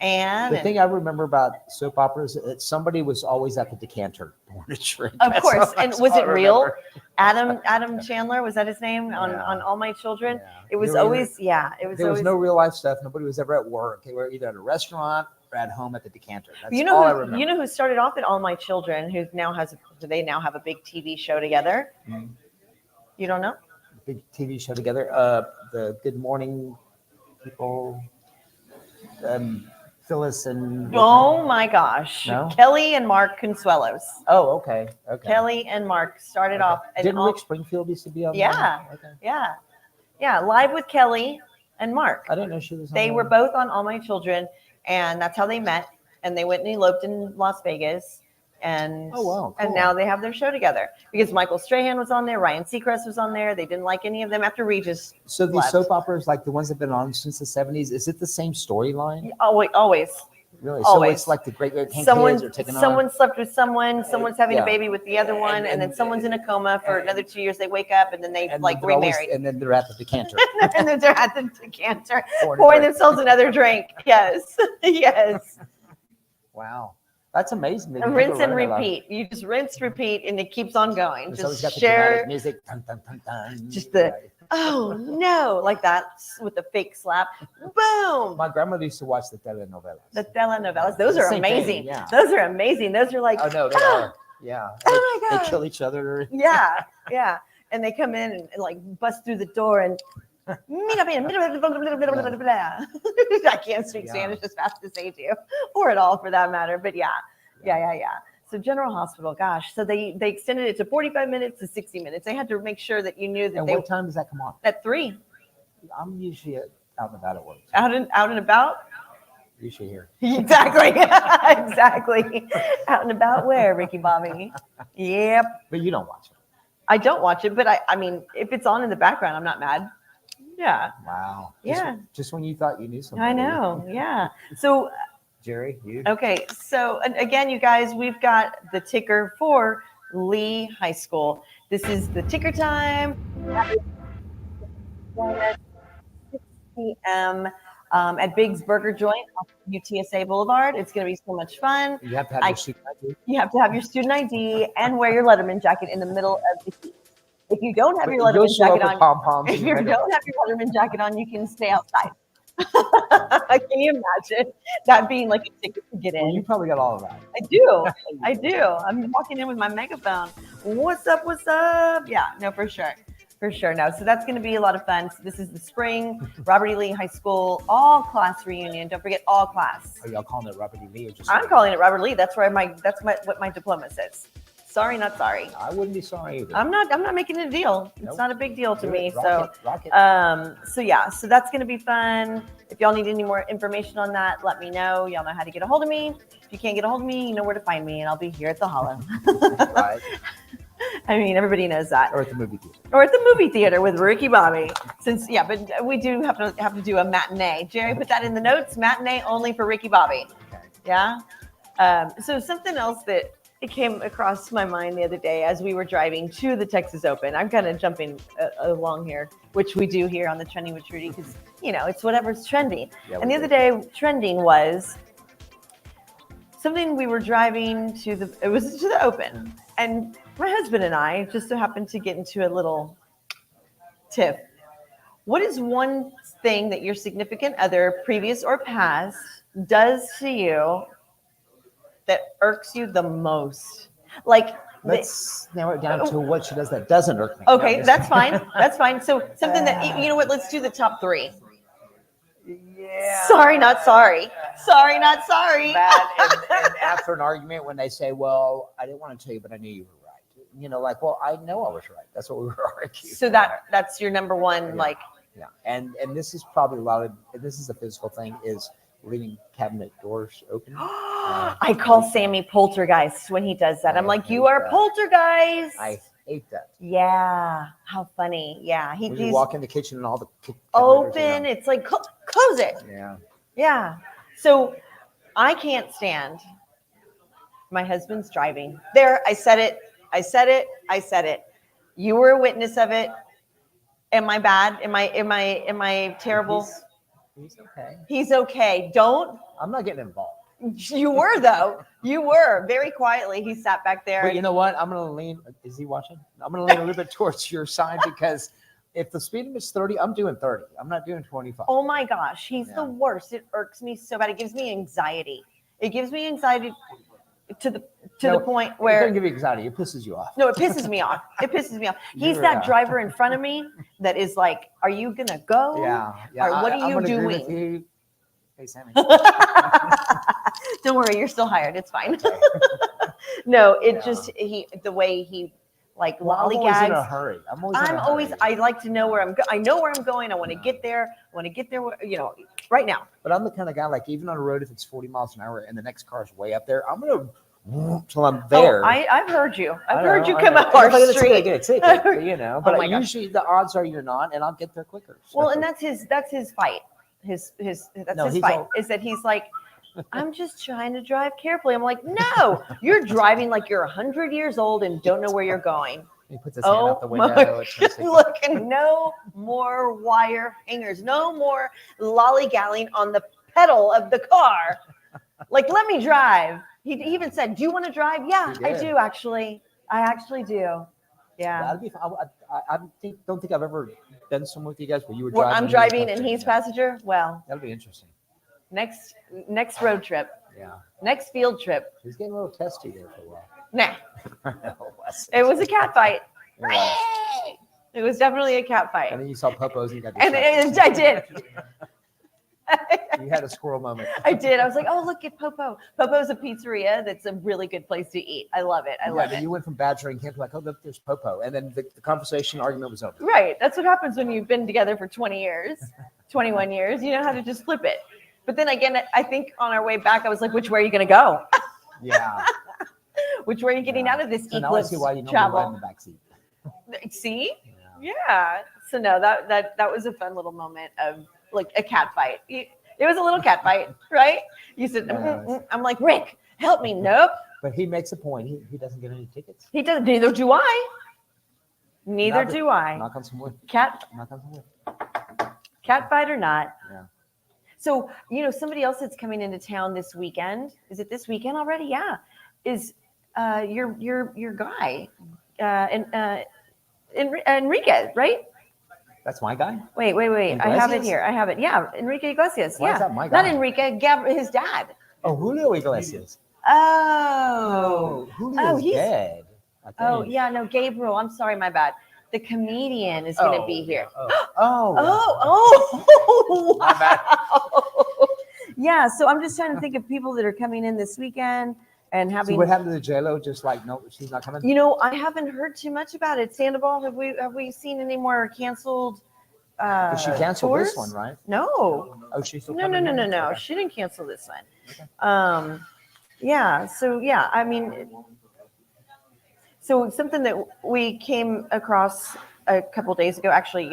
Anne. The thing I remember about soap operas is that somebody was always at the decanter pouring a drink. Of That's course. all- And that's was all it I real? remember. Adam Chandler, was that his name on Yeah. All My Children? Yeah. It was There were- always, it was There was always. no real life stuff. Nobody was ever at work. They were either at a restaurant or at home at the decanter. That's You all I know, remember. you know who started off at All My Children, who now they now have a big TV show together? Mhm. You don't know? Big TV show together. The Good Morning people, Phyllis and. Oh my gosh. No? Kelly and Mark Consuelos. Oh, okay. Okay. Kelly and Mark started Okay. off. And Didn't Rick Springfield used to be on? Yeah. There? Okay. Yeah. Yeah. Live with Kelly and Mark. I didn't know she was. On They there. were both on All My Children, and that's how they met. And they went and eloped in Las Vegas. And Oh, wow, and cool. now they have their show together because Michael Strahan was on there, Ryan Seacrest was on there. They didn't like any of them after Regis. So these left. soap operas, like the ones that have been on since the 70s, is it the same storyline? Always. Really? Always. So it's like the Great Great Kids are taking on. Someone slept with someone, someone's having Yeah. a baby with the other one, and then someone's in a coma for another 2 years. They wake up and then they And like they're always- remarried. and then they're at the decanter. And then they're at the decanter, Pouring pouring a drink. themselves another drink. Yes. Yes. Wow. That's amazing. that people Rinse are and running that long. repeat. You just rinse, repeat, and it keeps on going. It's always got Just the dramatic share. music. Dun, dun, dun, dun. Just the, oh no, like that with the fake slap. Boom. My grandmother used to watch the telenovelas. The telenovelas. Those are Same thing, amazing. yeah. Those are amazing. Those are like, Oh no, they ah, are. Yeah. Oh my God. They kill each other. yeah, yeah. And they come in and like bust through the door and I can't speak Yeah. Spanish as fast as they do, or at all for that matter. But yeah. So General Hospital, gosh. So they extended it to 45 minutes to 60 minutes. They had to make sure that you knew that And they what time does that come on? at 3 I'm usually out and about at work. out and about. Usually here. Exactly. Exactly. Out and about where, Ricky Bobby? Yep. But you don't watch it. I don't watch it, but I mean, if it's on in the background, I'm not mad. Yeah. Wow. Yeah. Just when you thought you knew something. I know. Yeah. So, Jerry, you? okay. So again, you guys, we've got the ticker for Lee High School. This is the ticker time. 6 p.m. At Big's Burger Joint on UTSA Boulevard. It's going to be so much fun. You have to have your student ID. You have to have your student ID and wear your Letterman jacket in the middle of the heat. If you don't have your Letterman jacket on, pom-poms. if you don't have your Letterman jacket on, you can stay outside. Can you imagine that being like a ticket to get in? Well, you probably got all of that. I do. I'm walking in with my megaphone. What's up? What's up? Yeah, no, for sure. For sure. No. So that's going to be a lot of fun. So this is the spring Robert E. Lee High School all class reunion. Don't forget all class. Are y'all calling it Robert E. Lee or just? I'm calling it Robert Lee. That's what my diploma says. Sorry, not sorry. I wouldn't be sorry either. I'm not making it a deal. It's Nope. not a big deal to Do me. it. Rock So it. Rock it. so yeah, so that's gonna be fun. If y'all need any more information on that, let me know. Y'all know how to get a hold of me. If you can't get a hold of me, you know where to find me, and I'll be here at the Hollow. Right. I mean, everybody knows that. Or at the movie theater. Or at the movie theater with Ricky Bobby. But we do have to do a matinee. Jerry, put that in the notes. Matinee only for Ricky Bobby. Okay. Yeah. So something else that it came across my mind the other day as we were driving to the Texas Open. I'm kind of jumping along here, which we do here on the Trending with Trudy because, it's whatever's trending. Yeah, and we the do. other day, trending was something we were driving to the Open. And my husband and I just so happened to get into a little tiff. What is one thing that your significant other, previous or past, does to you that irks you the most? Like, Let's narrow it down to what she does that doesn't irk me. okay, No, that's fine. That's fine. So something that, you know what, let's do the top 3. Yeah. Sorry, not sorry. Sorry, not sorry. That and after an argument when they say, well, I didn't want to tell you, but I knew you were right. Like, well, I know I was right. That's what we were arguing. So that's your number one, Yeah. like, Yeah. And this is probably this is a physical thing, is leaving cabinet doors open. I call Sammy poltergeist when he does that. I'm I like, hate you are that. poltergeist. I hate that. Yeah. How funny. Yeah. When you He's walk in the kitchen and all the open. It's like, close it. Yeah. Yeah. So I can't stand my husband's driving. There, I said it. You were a witness of it. Am I bad? Am I terrible? He's okay. He's okay. Don't. I'm not getting involved. You were though. You were very quietly. He sat back there. But you know what? I'm gonna lean. Is he watching? I'm gonna lean a little bit towards your side because if the speed limit is 30, I'm doing 30. I'm not doing 25. Oh my gosh, he's Yeah. the worst. It irks me so bad. It gives me anxiety. It gives me anxiety to the point It where doesn't give you anxiety. It pisses you off. no, it pisses me off. It pisses me off. He's You're, that driver in front of me that is like, "Are you gonna go? Yeah. Or what are I'm you gonna agree with doing?" you. Hey, Sammy. Don't worry, you're still hired. It's fine. No, it Yeah. just the way he like Well, I'm always in a lollygags. hurry. I'm always in a hurry. I like to know where I'm going. I know where I'm going. I want to get there. I want to get there, right now. But I'm the kind of guy, like, even on a road, if it's 40 miles an hour and the next car is way up there, I'm going to till I'm there. Oh, I've heard you. I've I heard know, you I come know. up our If I get a street. ticket, I get a ticket, but, you know. But my gosh. usually the odds are you're not, and I'll get there quicker. So. Well, and that's his fight. That's No, his he's fight. all- Is that he's like, I'm just trying to drive carefully. I'm like, no, you're driving like you're 100 years old and don't know where you're going. He puts his hand out the my window. God. Look, and no more wire hangers, no more lollygalley on the pedal of the car. Like, let me drive. He even said, do you want to drive? Yeah, He I did. do actually. I actually do. Yeah. That'd be fun. I don't think I've ever done somewhere with you guys where you were Well, driving. I'm he was driving and passenger. he's Yeah. passenger. Well, That'll be interesting. next road trip, Yeah. next field trip. He's getting a little testy there for a while. Nah, No, it was a cat fight. It was. It was definitely a cat fight. And then you saw Popo's and you got And distracted. I did. You had a squirrel moment. I did. I was like, oh, look at Popo. Popo's a pizzeria that's a really good place to eat. I love it. I love it. You went from badgering him to like, oh, look, there's Popo. And then the conversation argument was over. Right. That's what happens when you've been together for 20 years, 21 years. You know how to just flip it. But then again, I think on our way back, I was like, which way are you going to go? Yeah. Which way are you getting out of this So now I eclipse see why you don't ride in travel? the backseat. See? Yeah. Yeah. So no, that was a fun little moment of like a cat fight. It was a little cat fight, right? You said, I'm like, Rick, help me. Nope. But he makes a point. He doesn't get any tickets. He doesn't. Neither do I. Neither Not- do I. Knock on some wood. Cat Knock on some wood. fight or not. Yeah. So somebody else that's coming into town this weekend. Is it this weekend already? Yeah. Is your guy, Enrique, right? That's my guy? Wait. I have it Iglesias? here. I have it. Yeah, Enrique Iglesias. Why yeah, is that my not guy? Enrique. His dad. Oh, Julio Iglesias. Oh. Julio's he's- dead. I think. Oh yeah, no, Gabriel. I'm sorry, my bad. The comedian is going to be here. Oh. My bad. Wow. Yeah, so I'm just trying to think of people that are coming in this weekend and So having. what happened to the J-Lo? Just like, no, she's not coming? I haven't heard too much about it. Sandoval, have we seen any more canceled? But she canceled tours? this one, right? No. Oh, she's still No. coming in? Okay. She didn't cancel this one. Yeah. So yeah, I mean, so something that we came across a couple days ago, actually,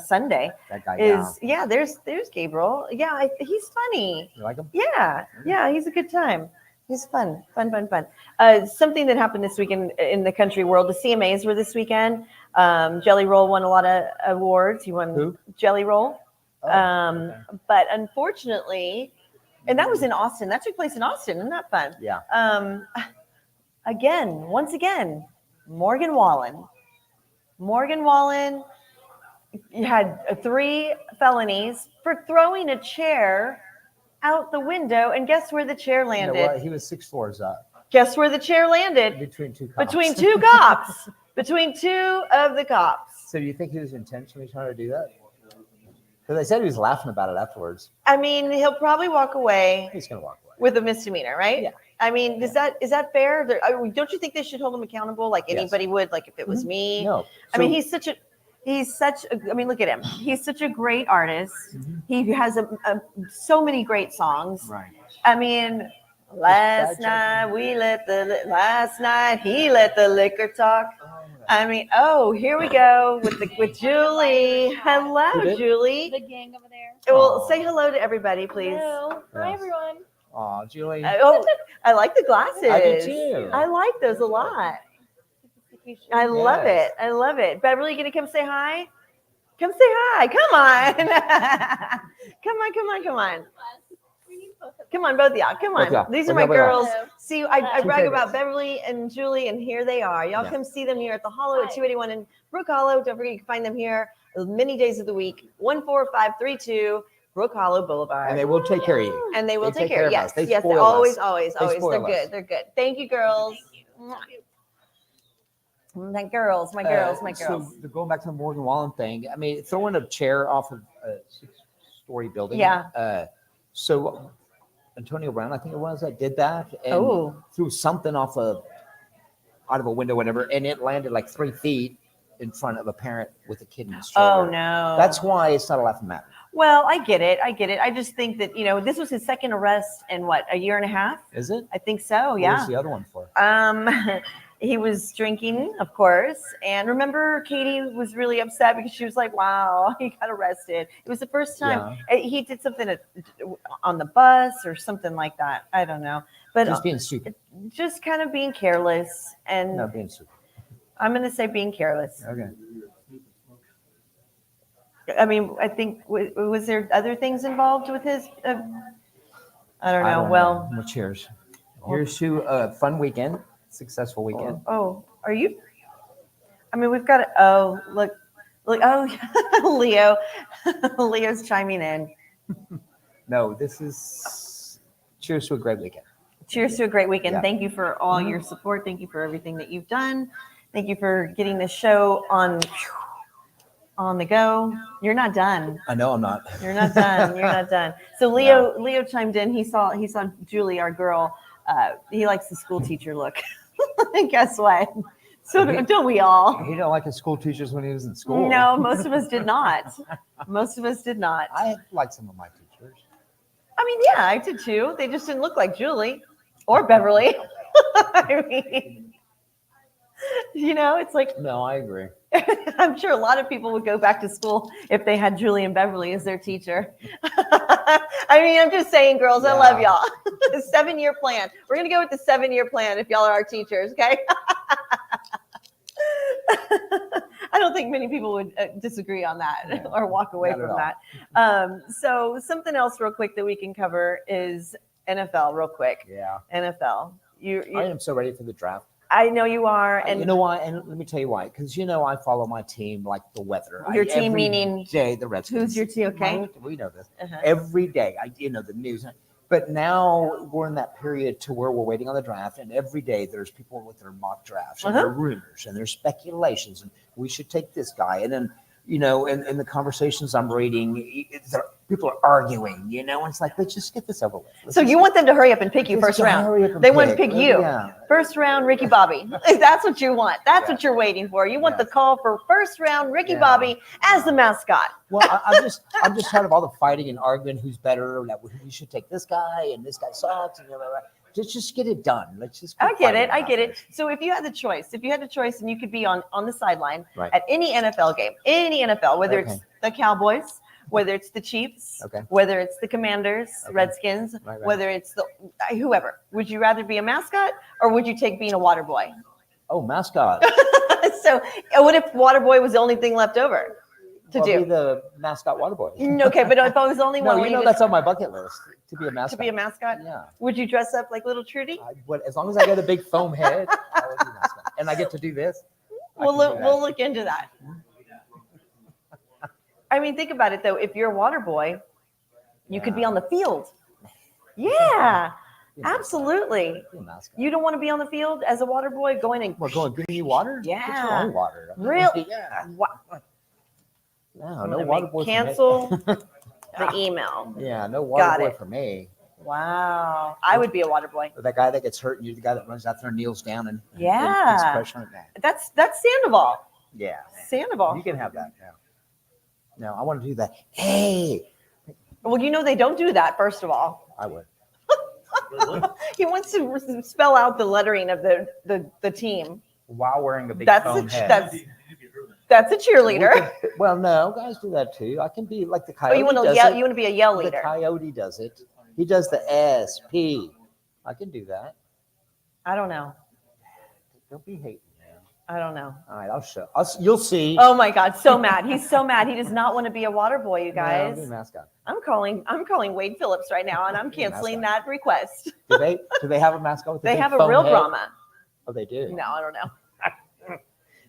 Sunday, That guy, is there's Gabriel. Yeah, he's funny. You like him? Yeah, he's a good time. He's fun. Something that happened this weekend in the country world. The CMAs were this weekend. Jelly Roll won a lot of awards. He won Who? Jelly Roll. Oh, okay. But unfortunately, and that was in Austin. That took place in Austin. Isn't that fun? Yeah. Once again, Morgan Wallen. Morgan Wallen had 3 felonies for throwing a chair out the window, and guess where the chair You know landed? what? He was 6 floors up Guess where the chair landed? between two cops. Between 2 cops. Between 2 of the cops. So do you think he was intentionally trying to do that? Because they said he was laughing about it afterwards. I mean, he'll probably walk away He's going to walk away. with a misdemeanor, right? Yeah. I mean, is that fair? Don't you think they should hold him accountable like Yes. anybody would? Like if it was me? No. I mean, So- I mean, look at him. He's such a great artist. Mhm. He has so many great songs. Right. I mean, last night he let the liquor talk. I mean, here we go with Julie. Hello, Who did? Julie. The gang over there. Well, Aw. say hello to everybody, please. Hello. Hi, Yes. everyone. Aw, Julie. I like the glasses. I do too. I like those a lot. I love Yes. it. I love it. Beverly, you gonna come say hi? Come say hi. Come on. Come on. We need both of them. Come on, both of y'all. Come Both on. y'all. These are Both my y'all, both y'all. girls. Hello. See, I Two brag about favorites. Beverly and Julie, and here they are. Y'all Yeah. come see them here at the Hollow at Hi. 281 in Brook Hollow. Don't forget you can find them here many days of the week. 14532 Brook Hollow Boulevard. And they will take care of you. And they will They take take care. care of Yes, us. They yes, spoil always, us. always, They always. They're spoil us. good. They're good. Thank you, girls. My girls, my girls, my girls. So going back to the Morgan Wallen thing, I mean, throwing a chair off of a 6-story building. Yeah. So Antonio Brown, I think it was, that did that and Oh. threw something out of a window, whatever, and it landed like 3 feet in front of a parent with a kid in a stroller. Oh no. That's why it's not a laughing matter. Well, I get it. I just think that, this was his second arrest in what, a year and a half? Is it? I think so, What yeah. was the other one for? He was drinking, of course. And remember, Katie was really upset because she was like, wow, he got arrested. It was the first time he did something on the bus or something like that. I don't know. But Just being stupid. Just kind of being careless. And No, being stupid. I'm going to say being careless. Okay. I mean, I think, was there other things involved with his, I don't know. Well, cheers. Here's to a fun weekend, successful weekend. Oh, are you? I mean, we've got it. Oh, look, oh, Leo. Leo's chiming in. No, this is cheers to a great weekend. Cheers to a great weekend. Yeah. Thank you for all your support. Thank you for everything that you've done. Thank you for getting the show on the go. You're not done. I know I'm not. You're not done. You're not done. So Leo chimed in. He saw Julie, our girl. He likes the school teacher look. And guess what? So don't we all? He didn't like his school teachers when he was in school. No, most of us did not. Most of us did not. I like some of my teachers. I mean, yeah, I did too. They just didn't look like Julie or Beverly. I mean, it's like. No, I agree. I'm sure a lot of people would go back to school if they had Julie and Beverly as their teacher. I mean, I'm just saying, girls, I love y'all. The 7-year plan. We're going to go with the 7-year plan if y'all are our teachers, okay? I don't think many people would disagree on that or walk away from that. So something else real quick that we can cover is NFL real quick. Yeah. NFL. I am so ready for the draft. I know you are. And you know why? And let me tell you why. Because, I follow my team like the weather. Your team every meaning? Day, the Redskins. Who's your team? Okay. We know this. Every day, the news. But now we're in that period to where we're waiting on the draft. And every day there's people with their mock drafts and their rumors and their speculations. And we should take this guy. And then, in the conversations I'm reading, people are arguing, and it's like, let's just get this over with. So you want them to hurry up and pick you first round. They want to pick you. Yeah. First round, Ricky Bobby. That's what you want. That's what you're waiting for. You want the call for first round, Ricky Bobby as the mascot. Well, I'm just tired of all the fighting and arguing who's better, that we should take this guy and this guy sucks and just get it done. Let's just. I get it. So if you had the choice, and you could be on the sideline at any NFL game, whether it's the Cowboys, whether it's the Chiefs, whether it's the Commanders, Redskins, whether it's the whoever, would you rather be a mascot or would you take being a water boy? Oh, mascot. So what if water boy was the only thing left over to do? Be the mascot water boy. Okay, but if I was the only one. No, that's on my bucket list. To be a mascot. To be a mascot? Yeah. Would you dress up like little Trudy? As long as I get a big foam head, I would be a mascot. And I get to do this. We'll look into that. I mean, think about it though. If you're a water boy, you could be on the field. Yeah, absolutely. You don't want to be on the field as a water boy going giving you water? Yeah. Get your own water. Really? Yeah. No water boy. Cancel the email. Yeah, no water boy for me. Wow. I would be a water boy. That guy that gets hurt and you're the guy that runs out there and kneels down and puts pressure on that. That's Sandoval. Yeah. Sandoval. You can have that now. No, I want to do that. Hey. Well, they don't do that, first of all. I would. He wants to spell out the lettering of the team. While wearing a big foam head. That's a cheerleader. Well, no, guys do that too. I can be like the coyote. Oh, you want to yell? You want to be a yell leader? The coyote does it. He does the SP. I can do that. I don't know. Don't be hating, man. I don't know. All right, I'll show. You'll see. Oh my God, so mad. He's so mad. He does not want to be a water boy, you guys. No, be a mascot. I'm calling Wade Phillips right now, and I'm canceling that request. Do they have a mascot? They have a real drama. Oh, they do. No, I don't know.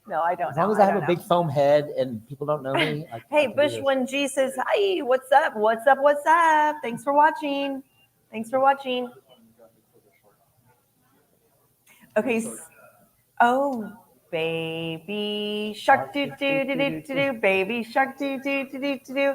No, I don't know. As long as I have a big foam head and people don't know me. Hey, Bush1G says, hi, what's up? What's up? What's up? Thanks for watching. Okay. Oh, baby shark do do do do do do, baby shark do do do do do do.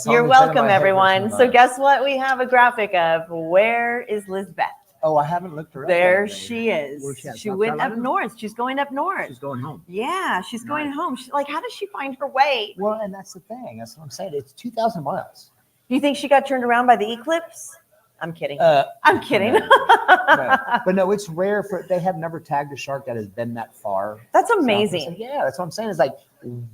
You're welcome, everyone. So guess what? We have a graphic of where is Lizbeth? Oh, I haven't looked her up. There yet, she is. Where's she at, She South went up Carolina? north. She's going up north. She's going home. Yeah, she's going Nice. home. Like, how does she find her way? Well, and that's the thing. That's what I'm saying. It's 2,000 miles. Do you think she got turned around by the eclipse? I'm kidding. I'm kidding. No. But no, it's rare for they have never tagged a shark that has been that far. That's south. amazing. Yeah, that's what I'm saying. It's like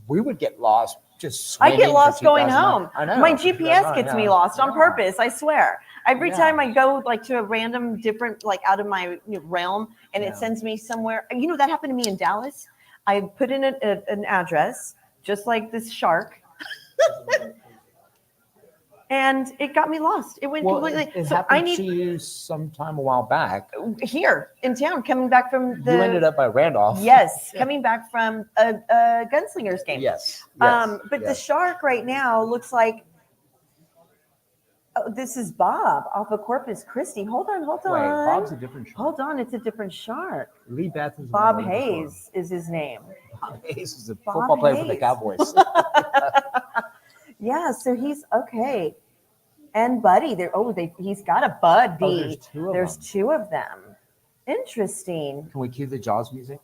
we would get lost just. I get swimming for lost going 2,000 home. miles. I know. My That's GPS right, gets yeah. me lost on Yeah. purpose. I swear. Every Yeah. time I go like to a random different, like out of my realm, and Yeah. it sends me somewhere. You know, that happened to me in Dallas. I put in an address, just like this shark. And it got me lost. It went Well, completely. it So happened I need to you sometime a while back. here in town, coming back from the. You ended up by Randolph. Yes, coming back from a Gunslingers game. Yes. But the yes. shark right now looks like. Oh, this is Bob off of Corpus Christi. Hold on. Wait, Bob's a different shark. Hold on, it's a different shark. Lee Beth is Bob another Hayes is his name. Bob Hayes is a Bob football player for the Hayes. Cowboys. Yeah, so he's okay. And Buddy, he's got a buddy. Oh, there's two of There's them. two of them. Interesting. Can we cue the Jaws music?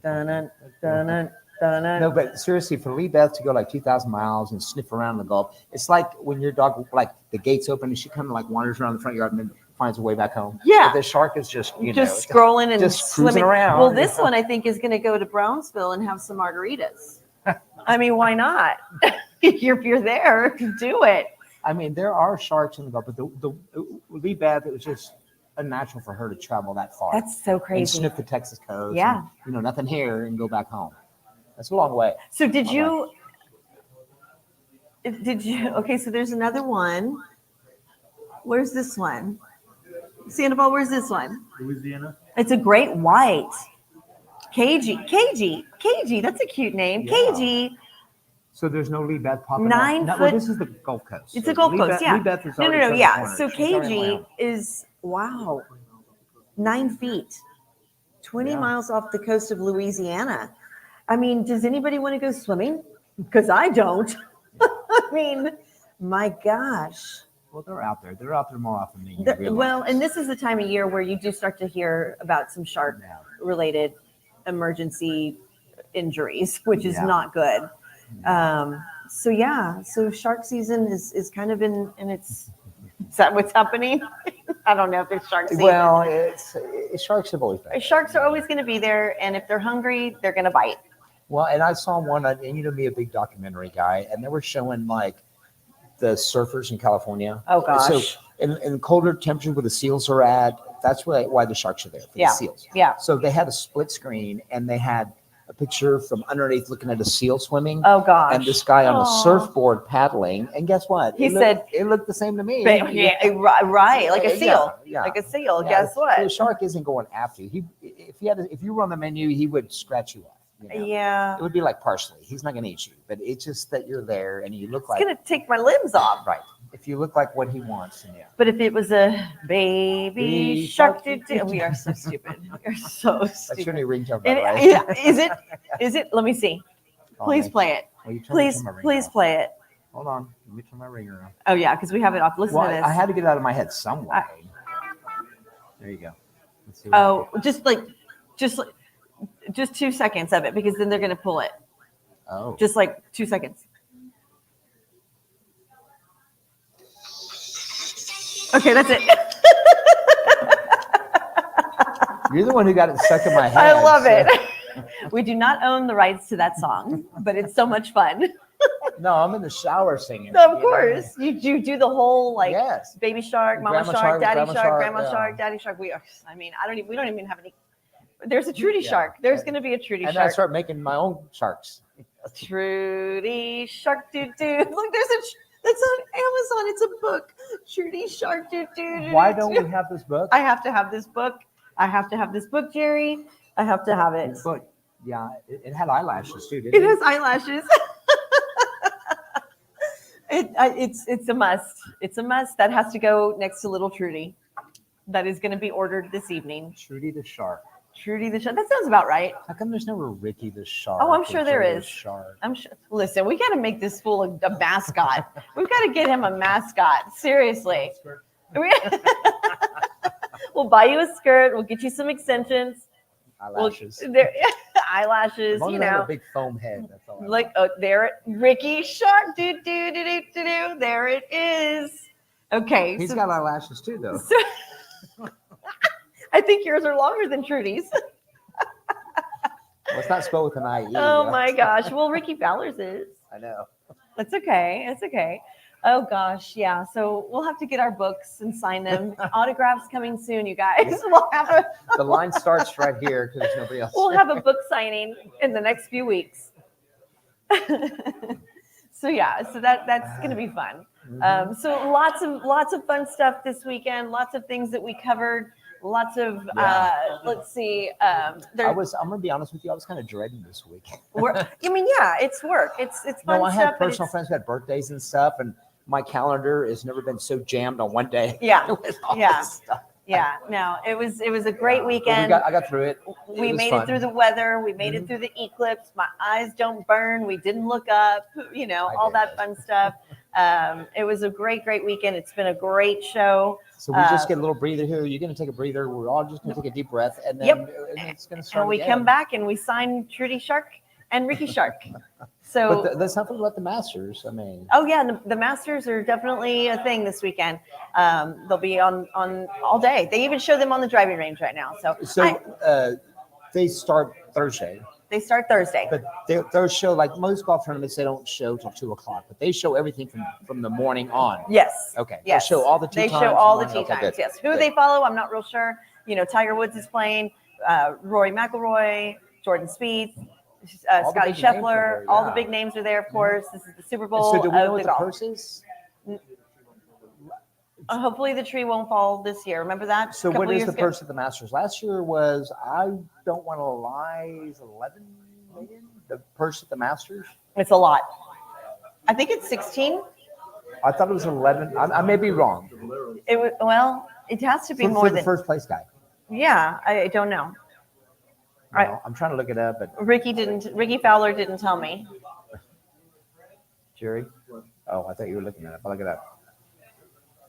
Dun-dun, dun-dun, dun-dun. No, but seriously, for Lee Beth to go like 2,000 miles and sniff around the Gulf, it's like when your dog, like the gates open and she kind of like wanders around the front yard and then finds a way back home. Yeah. But the shark is just, Just scrolling and just cruising swimming around. Well, this one I think is going to go to Brownsville and have some margaritas. I mean, why not? if you're there, do it. I mean, there are sharks in the Gulf, but the Lee Beth, it was just unnatural for her to travel that far. That's so and crazy. sniff the Texas coast. Yeah. And, nothing here and go back home. That's a long way. So did you? Okay, so there's another one. Where's this one? Sandoval, where's this one? Louisiana. It's a great white. KG. That's a cute name. Yeah. KG. So there's no Lee Beth popping 9 up. No, foot- this is the Gulf Coast. It's So a Gulf Lee Coast, Beth, yeah. Lee Beth is No, already turned the yeah. corner. So She's already KG around. is, wow, 9 feet, 20 Yeah. miles off the coast of Louisiana. I mean, does anybody want to go swimming? Because I don't. I mean, my gosh. Well, they're out there. They're out there more often than you realize. Well, and this is the time of year where you do start to hear about some shark-related emergency injuries, which is Yeah. not good. So shark season is kind of in its. Is that what's happening? I don't know if it's shark season. Well, sharks have always been. Sharks are always going to be there, and if they're hungry, they're going to bite. Well, and I saw one, and me, a big documentary guy, and they were showing like the surfers in California. Oh gosh. So in colder temperatures where the seals are at, that's why the sharks are there, for Yeah. the seals. Yeah. So they had a split screen, and they had a picture from underneath looking at a seal swimming. Oh gosh. And this guy on a Aw. surfboard paddling, and guess what? He It said- looked, it looked the same to me. Yeah, right, like a Yeah, seal. yeah. Like a seal. Yeah, Guess the what? shark isn't going after you. If you were on the menu, he would scratch you off. Yeah. It would be like parsley. He's not going to eat you, but it's just that you're there and you look It's like going to take my limbs off. right. If you look like what he wants, then yeah. But if it was a baby Baby shark, shark. we are so stupid. We are so That's your stupid. new ringtone, by And the way. yeah, is it? Is it? Let me see. Oh, Please man. play it. Well, you turned me Please, to my ringer please off. play it. Hold on. Let me turn my ringer on. Oh yeah, because we have it off. Listen Well, to this. I had to get it out of my head some way. There you go. Let's see what Oh, just 2 seconds of it, because then they're gonna pull it. Oh. Just like 2 seconds. Okay, that's it. You're the one who got it stuck in my head. I love so- it. We do not own the rights to that song, but it's so much fun. No, I'm in the shower singing. it, Of you know? course, you do the whole like Yes. baby shark, mama Grandma shark, shark, daddy grandma shark, shark, grandma yeah. shark, daddy shark. We don't even have any. There's a Trudy Yeah. shark. There's going to be a Trudy And I shark. start making my own sharks. Trudy shark doo doo. Look, that's on Amazon. It's a book. Trudy shark doo doo. Why don't we have this book? I have to have this book. I have to have this book, Jerry. I have to have it. But yeah, it had eyelashes too, didn't It it? has eyelashes. It's a must. It's a must. That has to go next to little Trudy. That is going to be ordered this evening. Trudy the shark. Trudy the shark. That sounds about right. How come there's never Ricky the shark? Oh, I'm or sure there Joe the is. Shark? I'm sure. Listen, we got to make this fool a mascot. We've got to get him a mascot. Seriously. We'll buy you a skirt. We'll get you some extensions. Eyelashes. Eyelashes, As long you as I have know. a big foam head. That's all. Like, oh, there, Ricky Shark. Do, do, do, do, do, do. There it is. Okay. He's so, got eyelashes too, though. so I think yours are longer than Trudy's. Well, it's not spelled with an IE. Oh my gosh. Well, Ricky Fowler's is. I know. That's okay. It's okay. Oh gosh, yeah. So we'll have to get our books and sign them. Autographs coming soon, you guys. We'll have The line starts right here because there's nobody else. we'll have a book signing in the next few weeks. So yeah, so that's gonna be fun. So lots of fun stuff this weekend. Lots of things that we covered. Lots of let's see. I'm gonna be honest with you. I was kind of dreading this week. I mean, yeah, it's work. It's fun No, I stuff. have personal friends who had birthdays and stuff, and my calendar has never been so jammed on one day. Yeah, with all yeah. this stuff. Yeah. No, it was a great But weekend. I got through it. We was made fun. it through the weather. We made it through the eclipse. My eyes don't burn. We didn't look up. You know, all that fun stuff. It was a great weekend. It's been a great show. So we just get a little breather here. You're going to take a breather. We're all just going to take a deep breath, and then it's going to start. And we again. come back and we sign Trudy Shark and Ricky Shark. So But there's something about the Masters. I mean, oh yeah, the Masters are definitely a thing this weekend. They'll be on all day. They even show them on the driving range right now. So they start Thursday, they start Thursday. but their show, like most golf tournaments, they don't show till 2:00. But they show everything from the morning on. Yes. Okay. Yes. They show all the tee They times. show all the Okay, tee times. good. Yes. Who Good. they follow, I'm not real sure. You know, Tiger Woods is playing. Rory McIlroy, Jordan Spieth, All the Scotty big names are Scheffler. there, All the yeah. big names are there, of course. This is the Super Bowl So do we know of what the the golf. purse is? Hopefully the tree won't fall this year. Remember that? So A couple what is years the ago? purse of the Masters? Last year was, I don't want to lie, is 11 million? The purse at the Masters? It's a lot. I think it's 16. I thought it was 11. I may be wrong. It was, well, it has to be For more the than. first place guy. Yeah, I don't know. Right. No, I'm trying to look it up, but Ricky Fowler didn't tell me. Jerry? Oh, I thought you were looking at it. I'll look it up.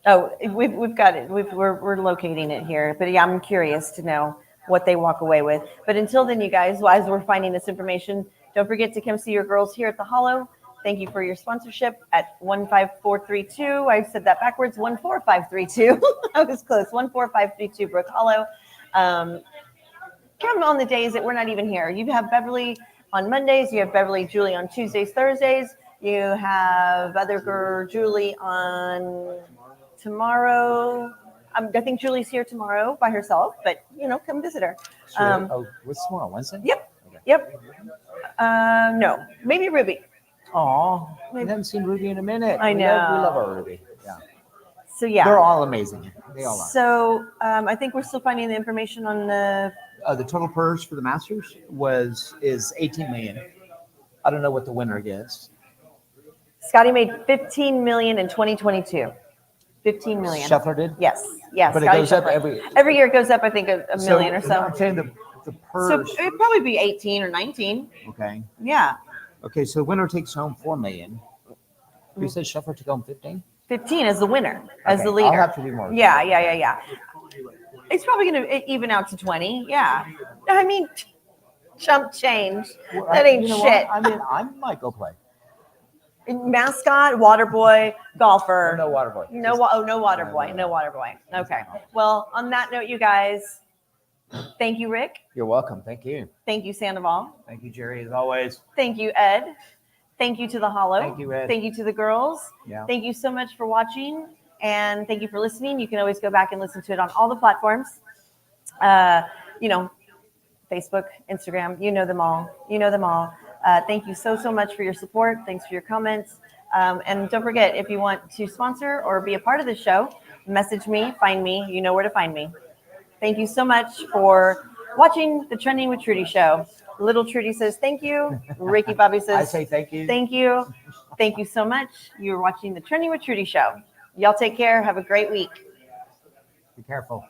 Oh, we've got it. We're locating it here. But yeah, I'm curious to know what they walk away with. But until then, you guys, as we're finding this information, don't forget to come see your girls here at the Hollow. Thank you for your sponsorship at 15432. I said that backwards, 14532. I was close. 14532 Brook Hollow. Come on the days that we're not even here. You have Beverly on Mondays. You have Beverly Julie on Tuesdays, Thursdays. You have other girl Julie on tomorrow. I think Julie's here tomorrow by herself, but you know, come visit her. Sure. What's tomorrow? Wednesday? Yep. Okay. Yep. No, maybe Ruby. Aw, we haven't seen Ruby in a minute. I We know. love our Ruby. Yeah. So yeah. They're all amazing. They all are. So I think we're still finding the information on the. The total purse for the Masters is 18 million. I don't know what the winner gets. Scotty made 15 million in 2022. 15 million. Scheffler did? Yes. Yes. But it Scotty goes up Scheffler. every Every year it goes up, I think, a million or so. I'm saying the So purse. it'd probably be 18 or 19. Okay. Yeah. Okay, so the winner takes home 4 million. You said Scheffler took home 15? 15 as the winner, as the Okay, leader. I'll have to do more. Yeah. It's probably going to even out to 20. Yeah. I mean, chump change. Well, That ain't you know shit. what? I mean, I might go play. Mascot, water boy, golfer. No water boy. No water boy. No water boy. Okay. Well, on that note, you guys, thank you, Rick. You're welcome. Thank you. Thank you, Sandoval. Thank you, Jerry, as always. Thank you, Ed. Thank you to the Hollow. Thank you, Ed. Thank you to the girls. Yeah. Thank you so much for watching, and thank you for listening. You can always go back and listen to it on all the platforms. You know, Facebook, Instagram, you know them all. Thank you so much for your support. Thanks for your comments. And don't forget, if you want to sponsor or be a part of the show, message me, find me. You know where to find me. Thank you so much for watching the Trending with Trudy show. Little Trudy says thank you. Ricky Bobby says I say thank you. thank you. Thank you so much. You're watching the Trending with Trudy show. Y'all take care. Have a great week. Be careful.